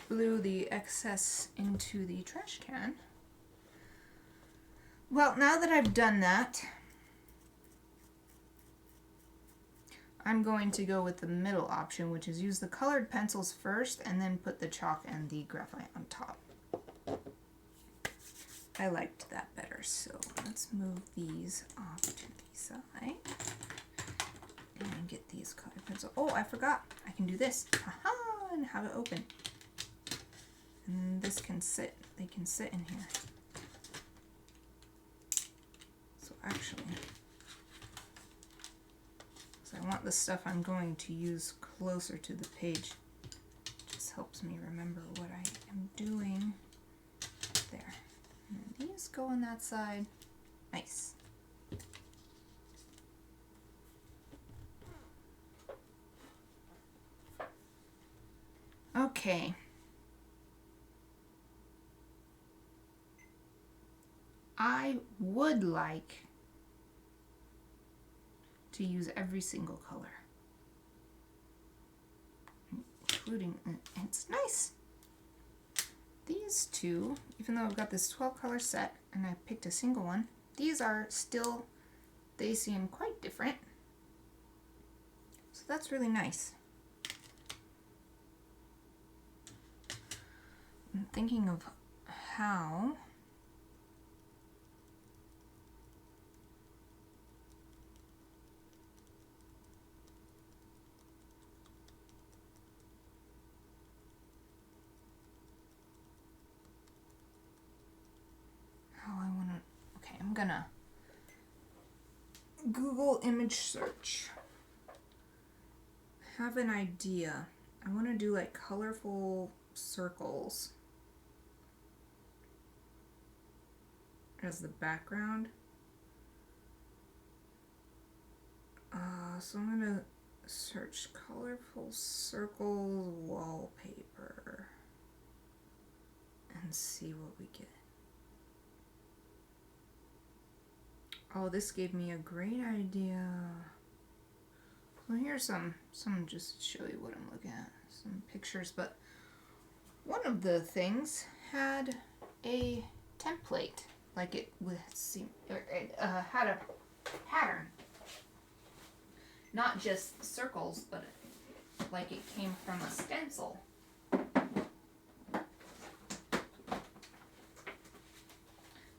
Blew the excess into the trash can. Well, now that I've done that, I'm going to go with the middle option, which is use the colored pencils first and then put the chalk and the graphite on top. I liked that better, so let's move these off to the side and get these colored pencils. Oh, I forgot. I can do this. Haha, and have it open. And this can sit. They can sit in here. So actually... I want the stuff I'm going to use closer to the page. Just helps me remember what I am doing. There. And these go on that side. Nice. Okay. I would like to use every single color, including, it's nice. These two, even though I've got this 12 color set and I picked a single one, these are still, they seem quite different. So that's really nice. I'm thinking of how I want to, okay, I'm gonna Google image search. Have an idea. I want to do like colorful circles as the background. So I'm gonna search colorful circles wallpaper and see what we get. Oh, this gave me a great idea. Well, here's some just to show you what I'm looking at. Some pictures, but one of the things had a template, like it had a pattern. Not just circles, but like it came from a stencil.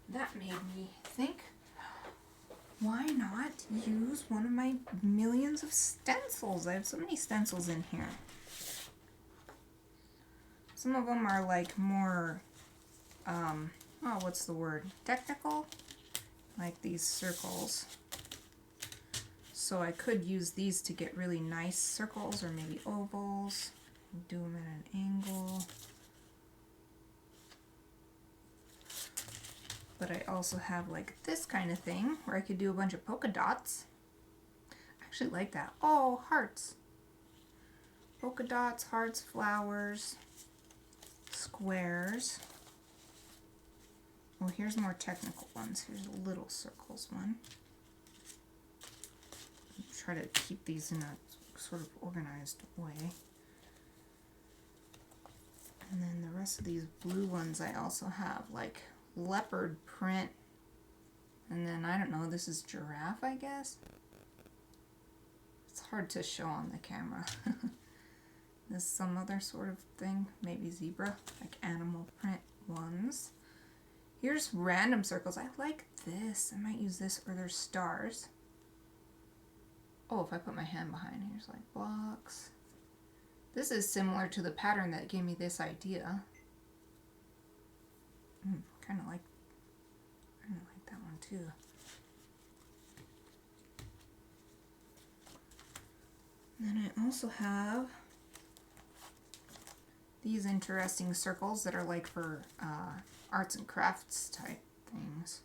That made me think, why not use one of my millions of stencils? I have so many stencils in here. Some of them are like more, what's the word? Technical? Like these circles. So I could use these to get really nice circles or maybe ovals. Do them at an angle. But I also have like this kind of thing where I could do a bunch of polka dots. I actually like that. Oh, hearts. Polka dots, hearts, flowers, squares. Well, here's more technical ones. Here's a little circles one. Try to keep these in a sort of organized way. And then the rest rest of these blue ones I also have like leopard print, and then I don't know, this is giraffe, I guess. It's hard to show on the camera. This is some other sort of thing, maybe zebra, like animal print ones. Here's random circles. I like this. I might use this, or there's stars. Oh, if I put my hand behind, here's like blocks. This is similar to the pattern that gave me this idea. Kind of like that one too. And then I also have these interesting circles that are like for arts and crafts type things.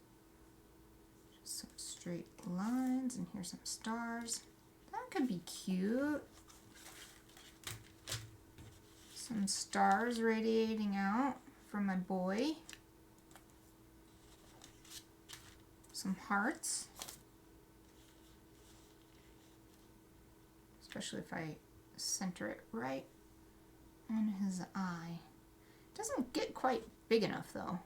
Just some straight lines, and here's some stars. That could be cute. Some stars radiating out from my boy. Some hearts. Especially if I center it right on his eye. It doesn't get quite big enough though.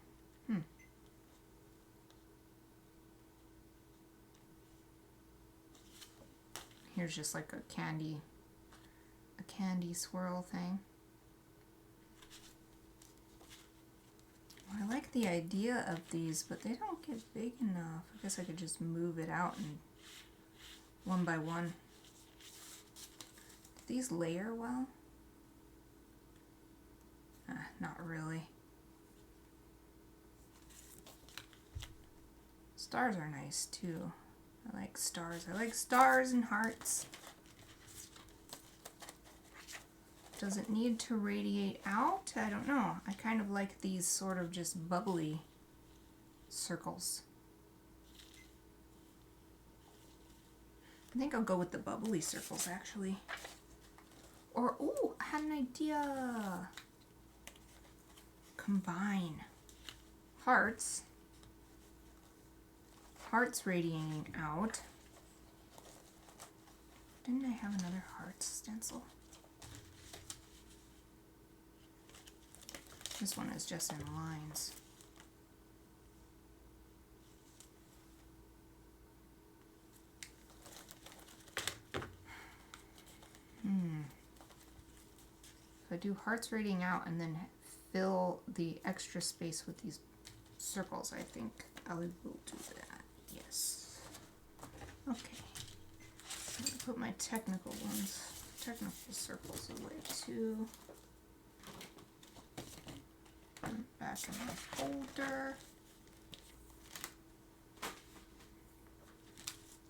Here's just like a candy swirl thing. I like the idea of these, but they don't get big enough. I guess I could just move it out and one by one. Do these layer well? Not really. Stars are nice too. I like stars. I like stars and hearts. Does it need to radiate out? I don't know. I kind of like these sort of just bubbly circles. I think I'll go with the bubbly circles actually. Or, ooh, I had an idea. Combine hearts. Hearts radiating out. Didn't I have another heart stencil? This one is just in lines. If I do hearts radiating out and then fill the extra space with these circles, I think I will do that. Yes. Okay. I'm going to put my technical circles away too. Back in my folder.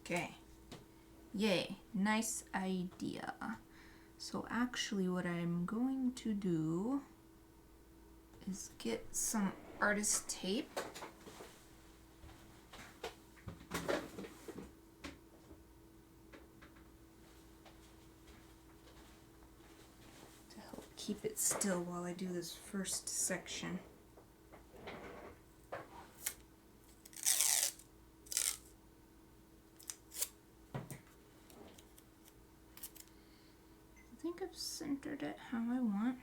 Okay. Yay. Nice idea. So actually what I'm going to do is get some artist tape. To help keep it still while I do this first section. I think I've centered it how I want.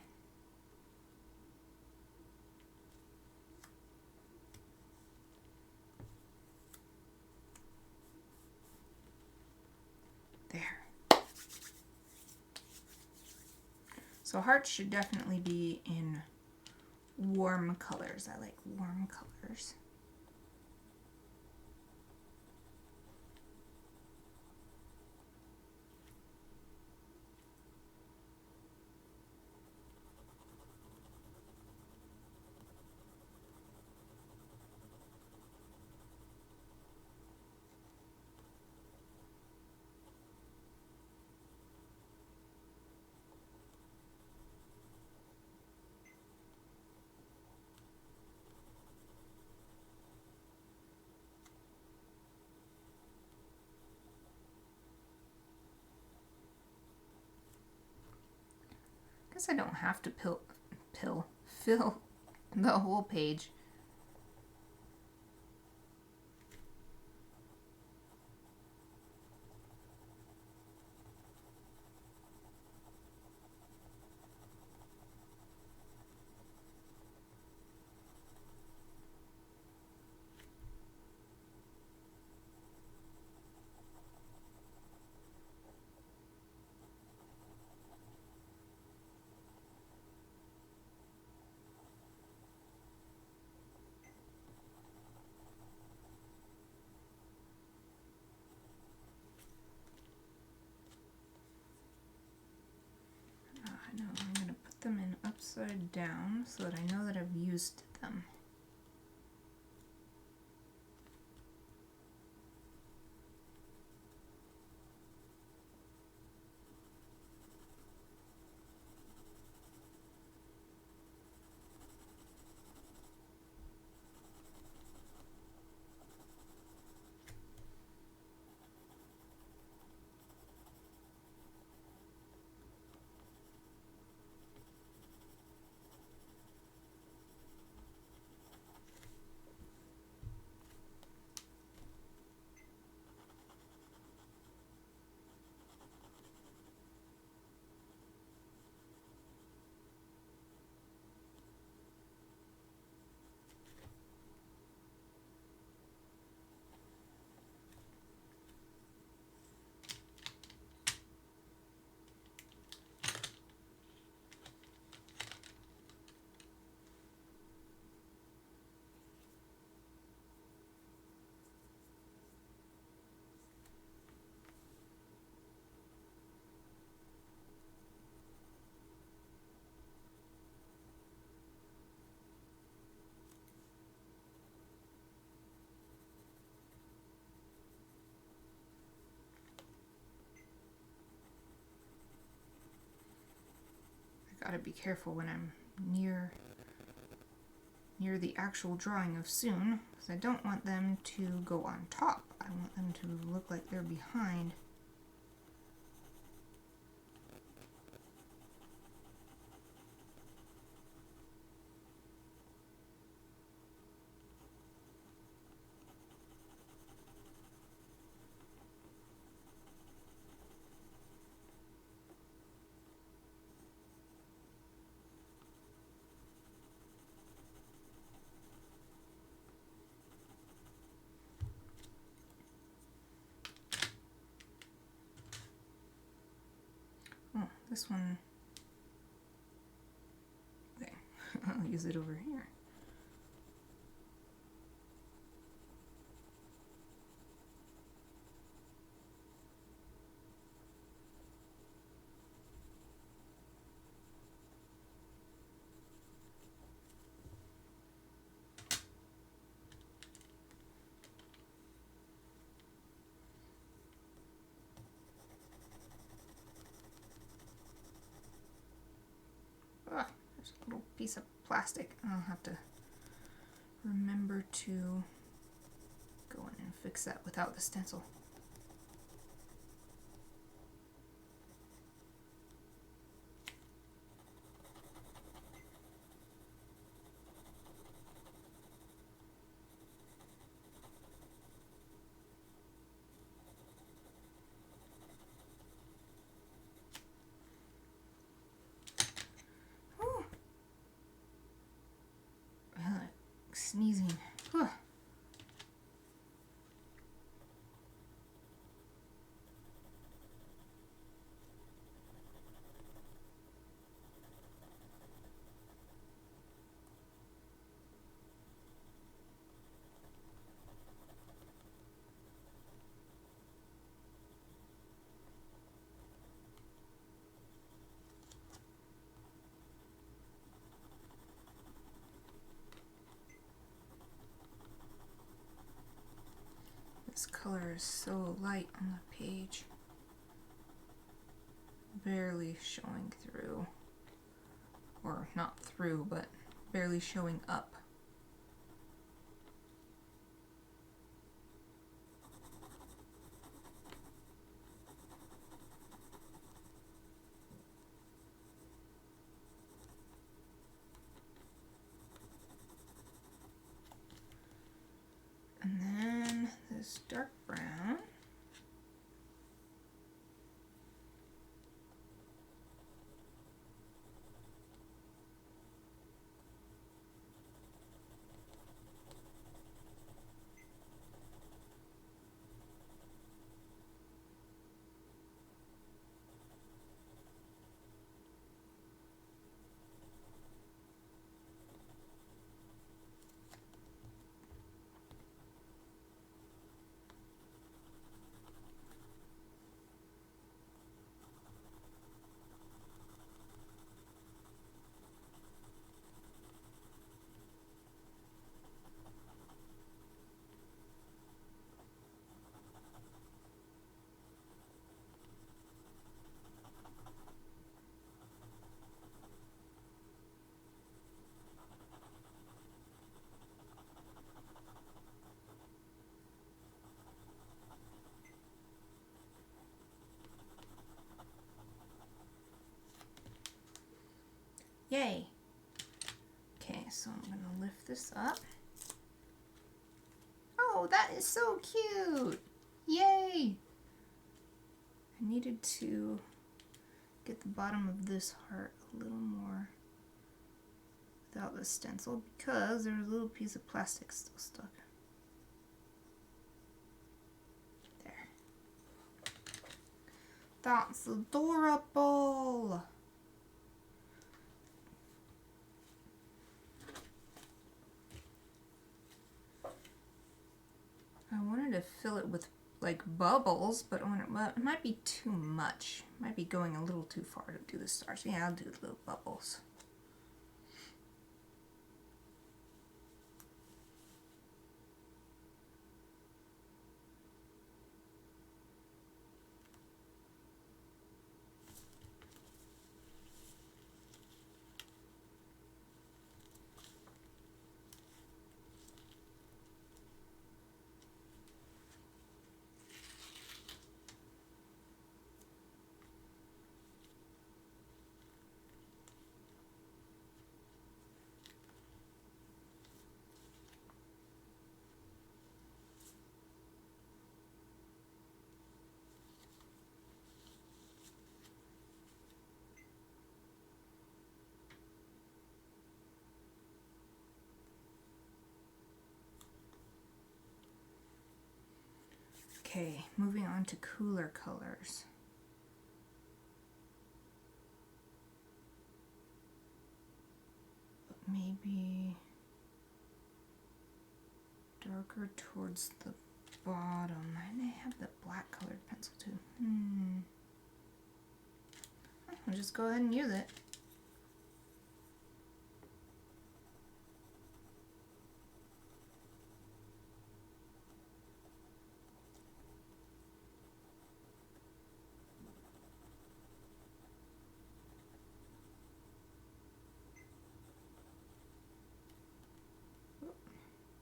There. So hearts should definitely be in warm colors. I like warm colors. Guess I don't have to fill the whole page. upside down so that I know that I've used them. Gotta be careful when I'm near the actual drawing of soon, because I don't want them to go on top. I want them to look like they're behind. Oh, this one, okay, I'll use it over here. Ah, there's a little piece of plastic. I'll have to remember to go in and fix that without the stencil. Sneezing. Whew. This color is so light on the page, barely showing through, or not through, but barely showing up. And then this dark brown. Yay. Okay, so I'm going to lift this up. Oh, that is so cute. Yay. I needed to get the bottom of this heart a little more without the stencil because there's a little piece of plastic still stuck. There. That's adorable. I wanted to fill it with like bubbles, but it might be too much. It might be going a little too far to do the stars. Yeah, I'll do the little bubbles. Okay, moving on to cooler colors. But maybe darker towards the bottom. And I have the black colored pencil too. I'll just go ahead and use it.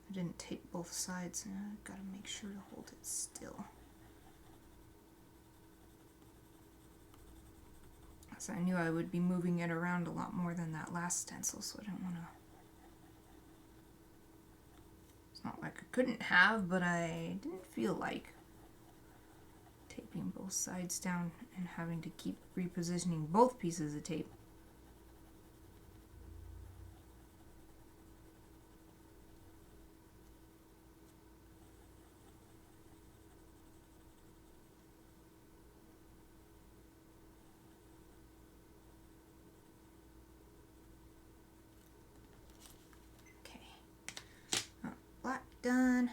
I didn't tape both sides, and I've got to make sure to hold it still. So I knew I would be moving it around a lot more than that last stencil, so I didn't want to... It's not like I couldn't have, but I didn't feel like taping both sides down and having to keep repositioning both pieces of tape. Black done.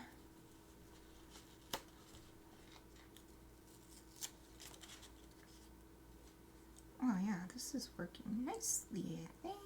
Oh yeah, this is working nicely, I think.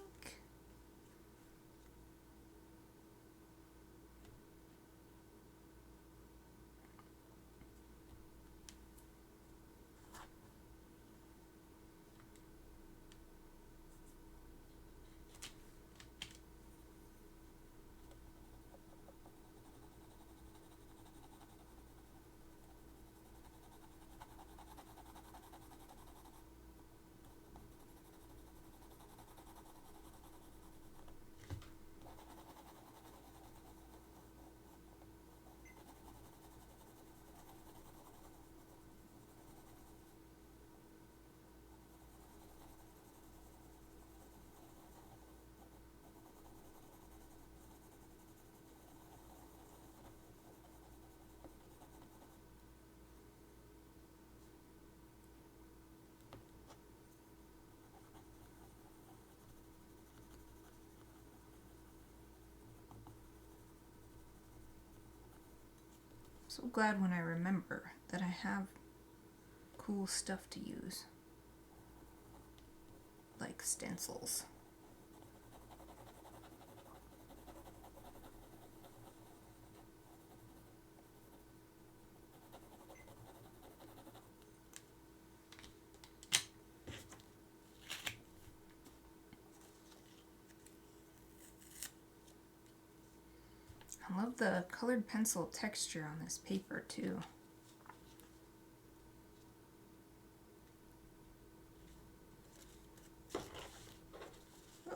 So glad when I remember that I have cool stuff to use, like stencils. I love the colored pencil texture on this paper too. Oh,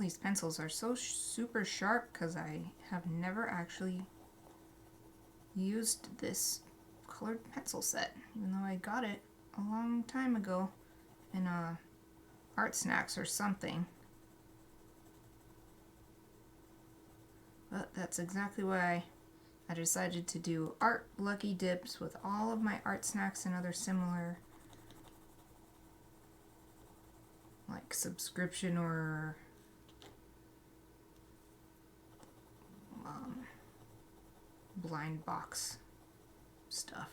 these pencils are so super sharp because I have never actually used this colored pencil set, even though I got it a long time ago in Art Snacks or something. But that's exactly why I decided to do Art Lucky Dips with all of my Art Snacks and other similar like subscription or blind box stuff.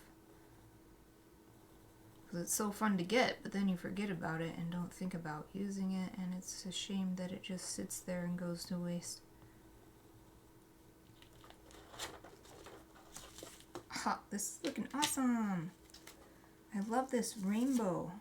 Because it's so fun to get, but then you forget about it and don't think about using it, and it's a shame that it just sits there and goes to waste. Ha! This is looking awesome! I love this rainbow.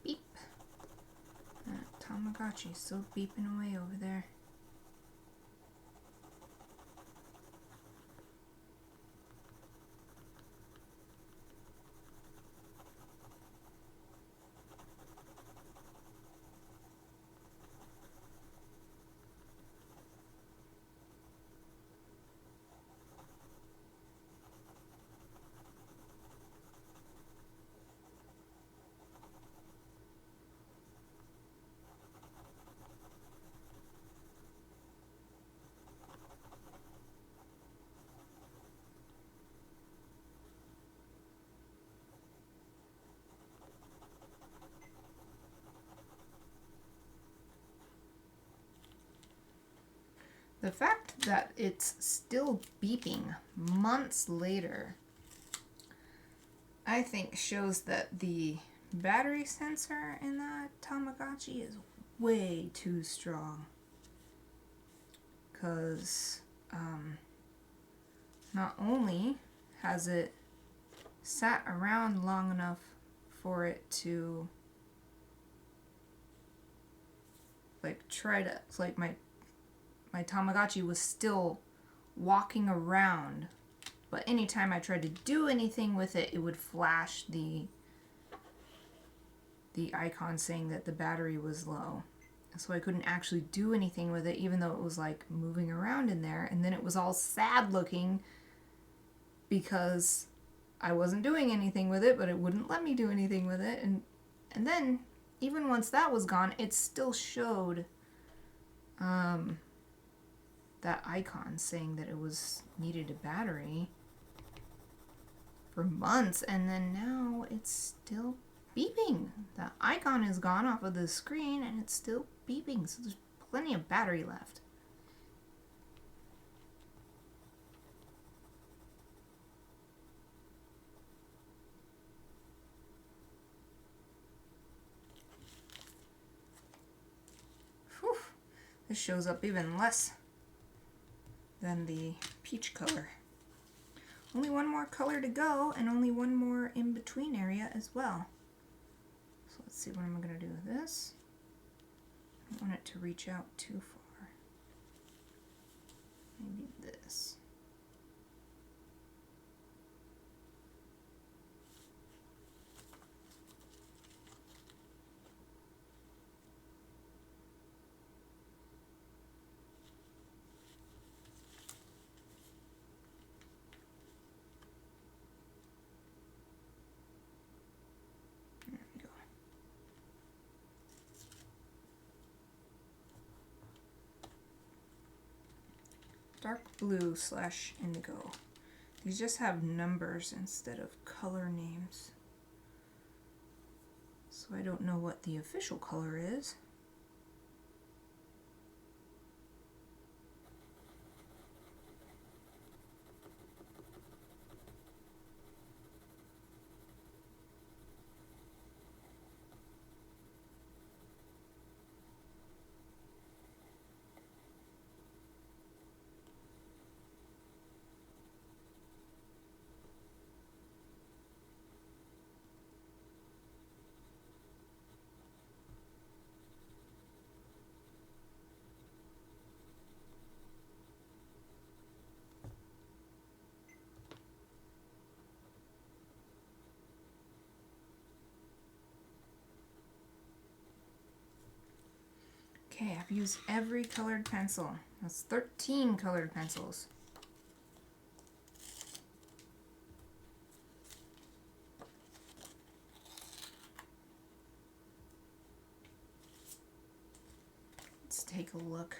Beep. That Tamagotchi's still beeping away over there. The fact that it's still beeping months later, I think shows that the battery sensor in that Tamagotchi is way too strong. Because not only has it sat around long enough for it to like try to, like my Tamagotchi was still walking around, but anytime I tried to do anything with it, it would flash the icon saying that the battery was low. So I couldn't actually do anything with it, even though it was like moving around in there. And then it was all sad looking because I wasn't doing anything with it, but it wouldn't let me do anything with it. And then even once that was gone, it still showed that icon saying that it was needed a battery for months, and then now it's still beeping. The icon is gone off of the screen and it's still beeping, so there's plenty of battery left. Whew. This shows up even less than the peach color. Only one more color to go, and only one more in between area as well. So let's see, what am I going to do with this? I don't want it to reach out too far. Maybe this. Dark blue / indigo. These just have numbers instead of color names. So I don't know what the official color is. Okay, I've used every colored pencil. That's 13 colored pencils. Let's take a look.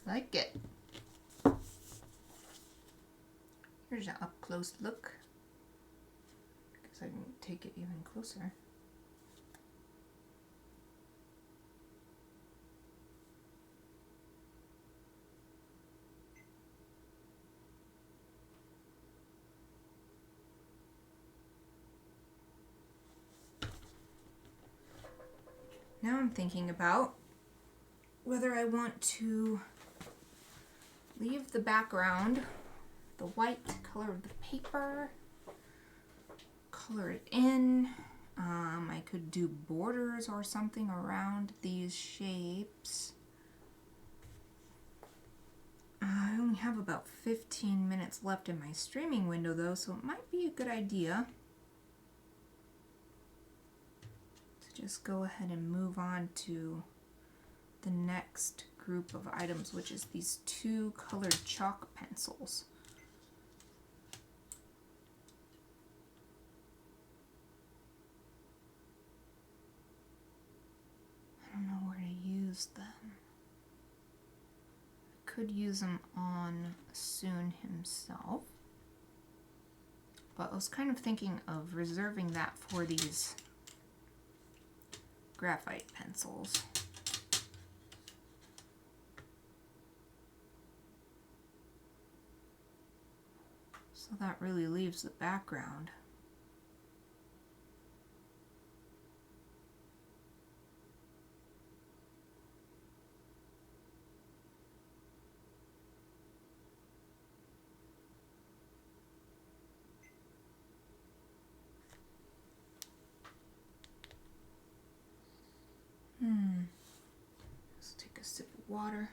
Like it. Here's an up-close look. Guess I can take it even closer. Now I'm thinking about whether I want to leave the background the white color of the paper, color it in. I could do borders or something around these shapes. I only have about 15 minutes left in my streaming window though, so it might be a good idea to just go ahead and move on to the next group of items, which is these 2 colored chalk pencils. I don't know where to use them. I could use them on Soon himself, but I was kind of thinking of reserving that for these graphite pencils. So that really leaves the background. Let's take a sip of water.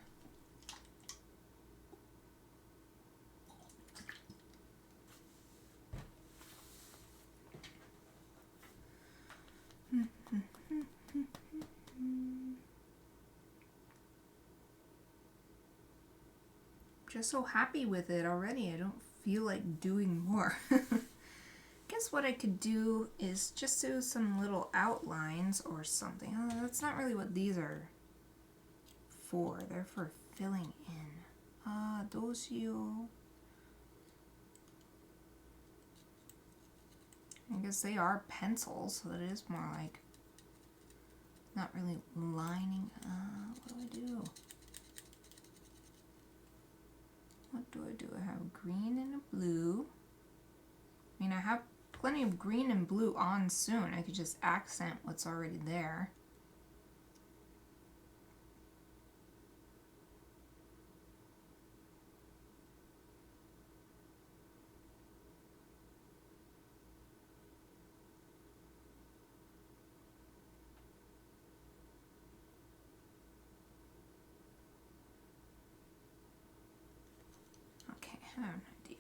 Just so happy with it already. I don't feel like doing more. Guess what I could do is just do some little outlines or something. Oh, that's not really what these are for. They're for filling in. Doshio. I guess they are pencils, so that is more like not really lining up. What do? What do? I have green and a blue. I mean, I have plenty of green and blue on Soon. I could just accent what's already there. Okay, I have an idea.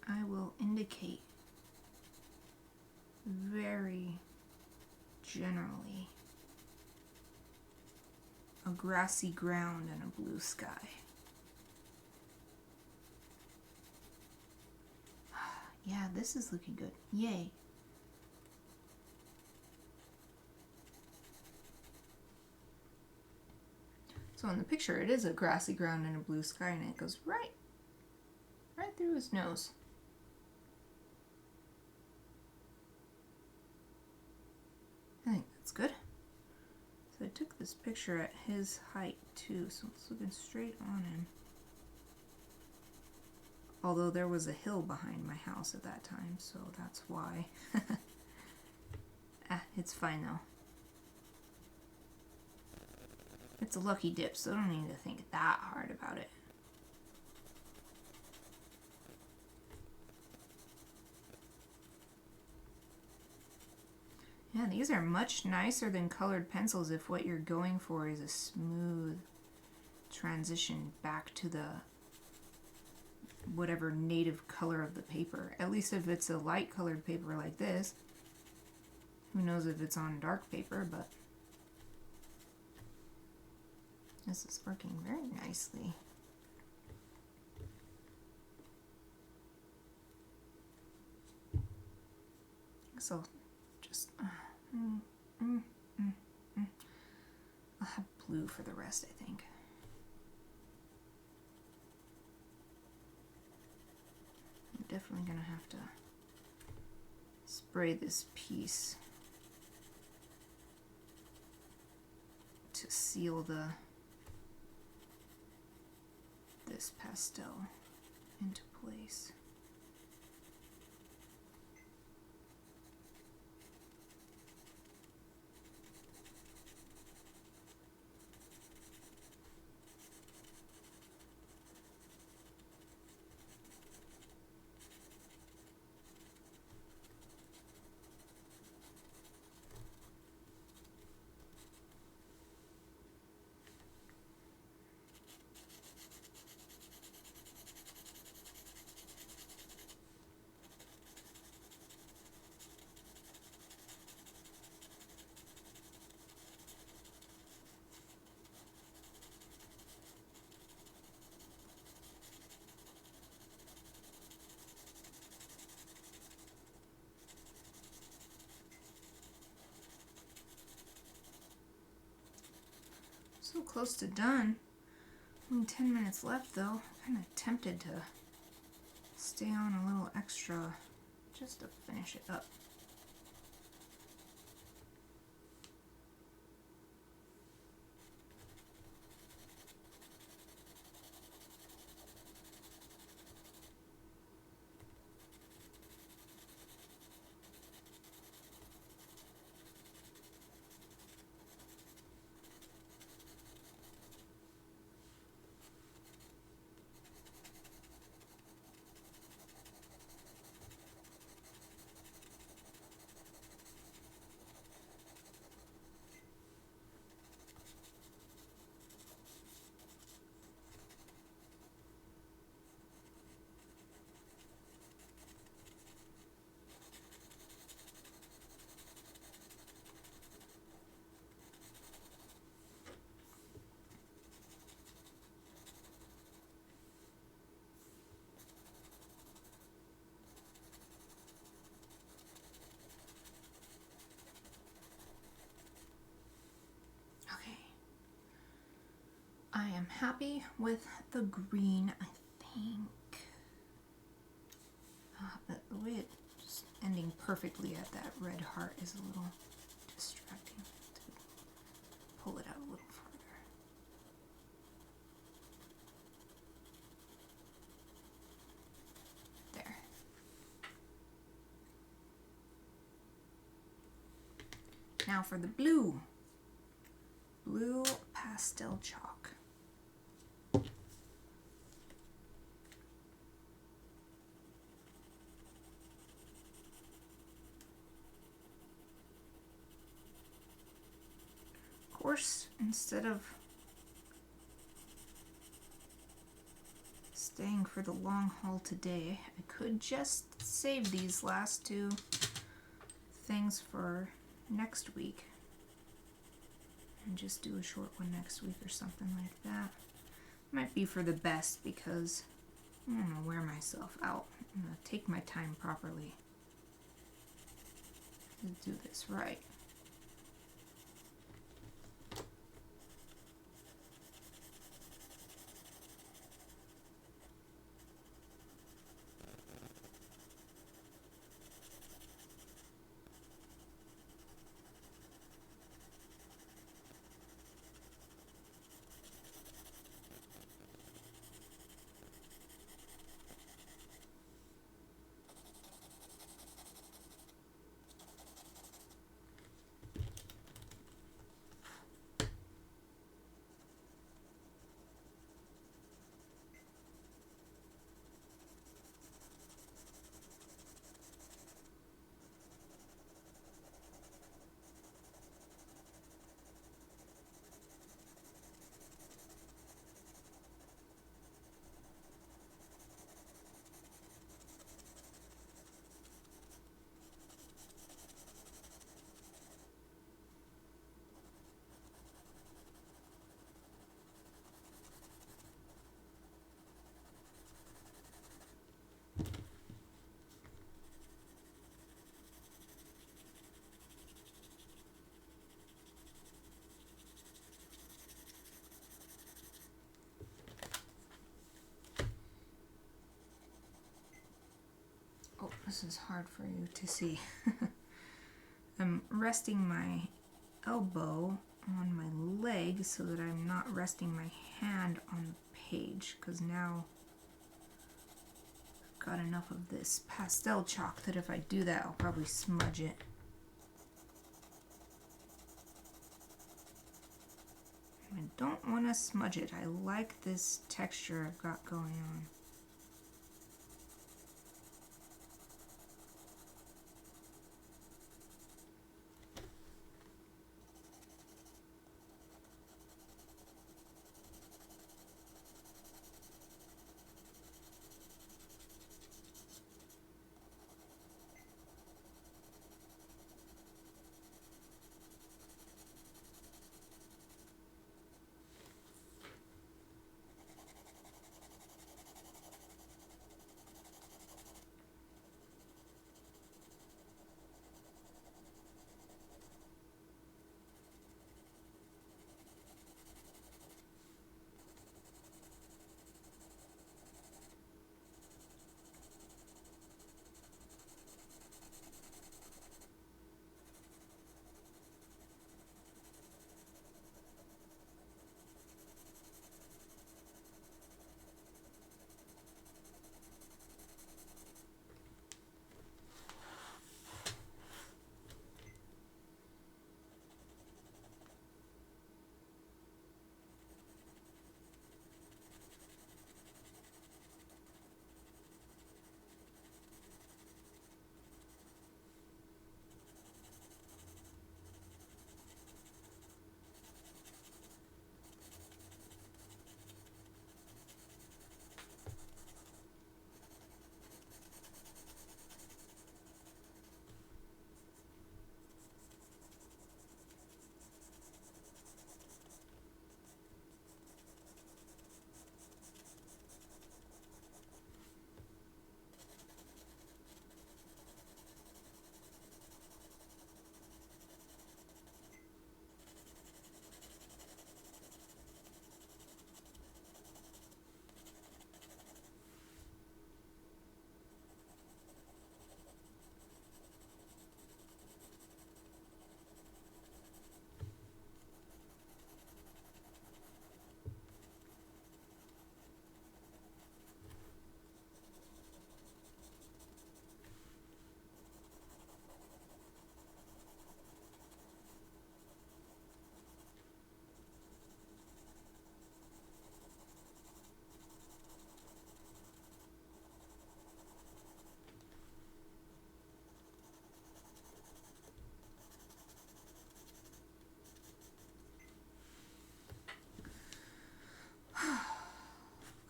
I will indicate very generally a grassy ground and a blue sky. Yeah, this is looking good. Yay. So in the picture it is a grassy ground and a blue sky, and it goes right through his nose. I think that's good. So I took this picture at his height too, so it's looking straight on him. Although there was a hill behind my house at that time, so that's why. It's fine though. It's a lucky dip, so I don't need to think that hard about it. Yeah, these are much nicer than colored pencils if what you're going for is a smooth transition back to the whatever native color of the paper. At least if it's a light colored paper like this. Who knows if it's on dark paper, but this is working very nicely. So just I'll have blue for the rest, I think. I'm definitely gonna have to spray this piece to seal this pastel into place. So close to done. Only 10 minutes left though. I'm kind of tempted to stay on a little extra just to finish it up. I am happy with the green, I think. But the way it's ending perfectly at that red heart is a little distracting to pull it out a little further. There. Now for the blue. Blue pastel chalk. Of course, instead of staying for the long haul today, I could just save these last two things for next week and just do a short one next week or something like that. Might be for the best because I'm gonna wear myself out. I'm gonna take my time properly to do this right. this is hard for you to see. I'm resting my elbow on my leg so that I'm not resting my hand on the page, because now I've got enough of this pastel chalk that if I do that I'll probably smudge it. I don't want to smudge it. I like this texture I've got going on.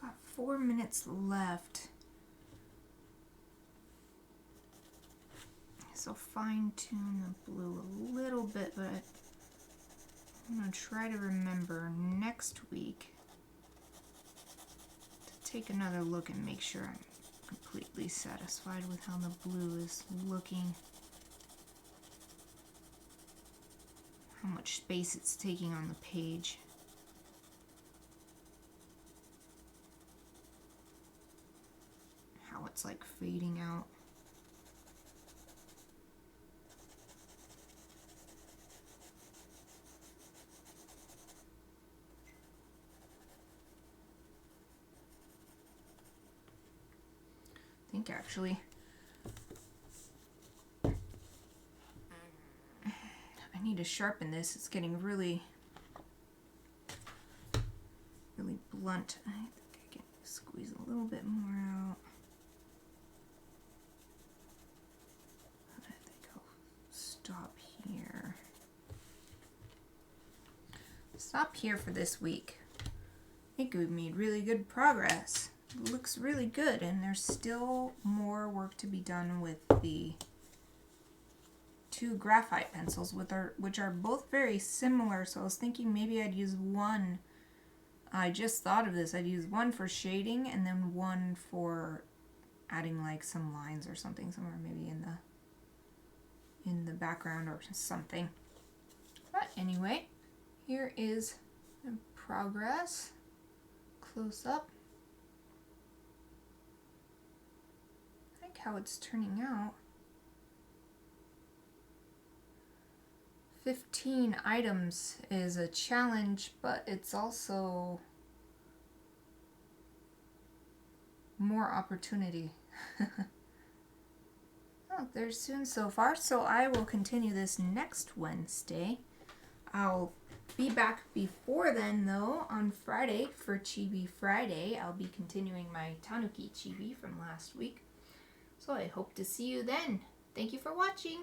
Got 4 minutes left. So fine tune the blue a little bit, but I'm going to try to remember next week to take another look and make sure I'm completely satisfied with how the blue is looking. How much space it's taking on the page. How it's like fading out. I think actually I need to sharpen this. It's getting really blunt. I think I can squeeze a little bit more out. I think I'll stop here. Stop here for this week. I think we've made really good progress. It looks really good, and there's still more work to be done with the two graphite pencils, which are both very similar. So I was thinking maybe I'd use one. I just thought of this. I'd use one for shading and then one for adding like some lines or something somewhere, maybe in the background or something. But anyway, here is the progress. Close up. how it's turning out. 15 items is a challenge, but it's also more opportunity. Oh, they're soon so far, so I will continue this next Wednesday. I'll be back before then, though, on Friday for Chibi Friday. I'll be continuing my Tanuki Chibi from last week. So I hope to see you then. Thank you for watching.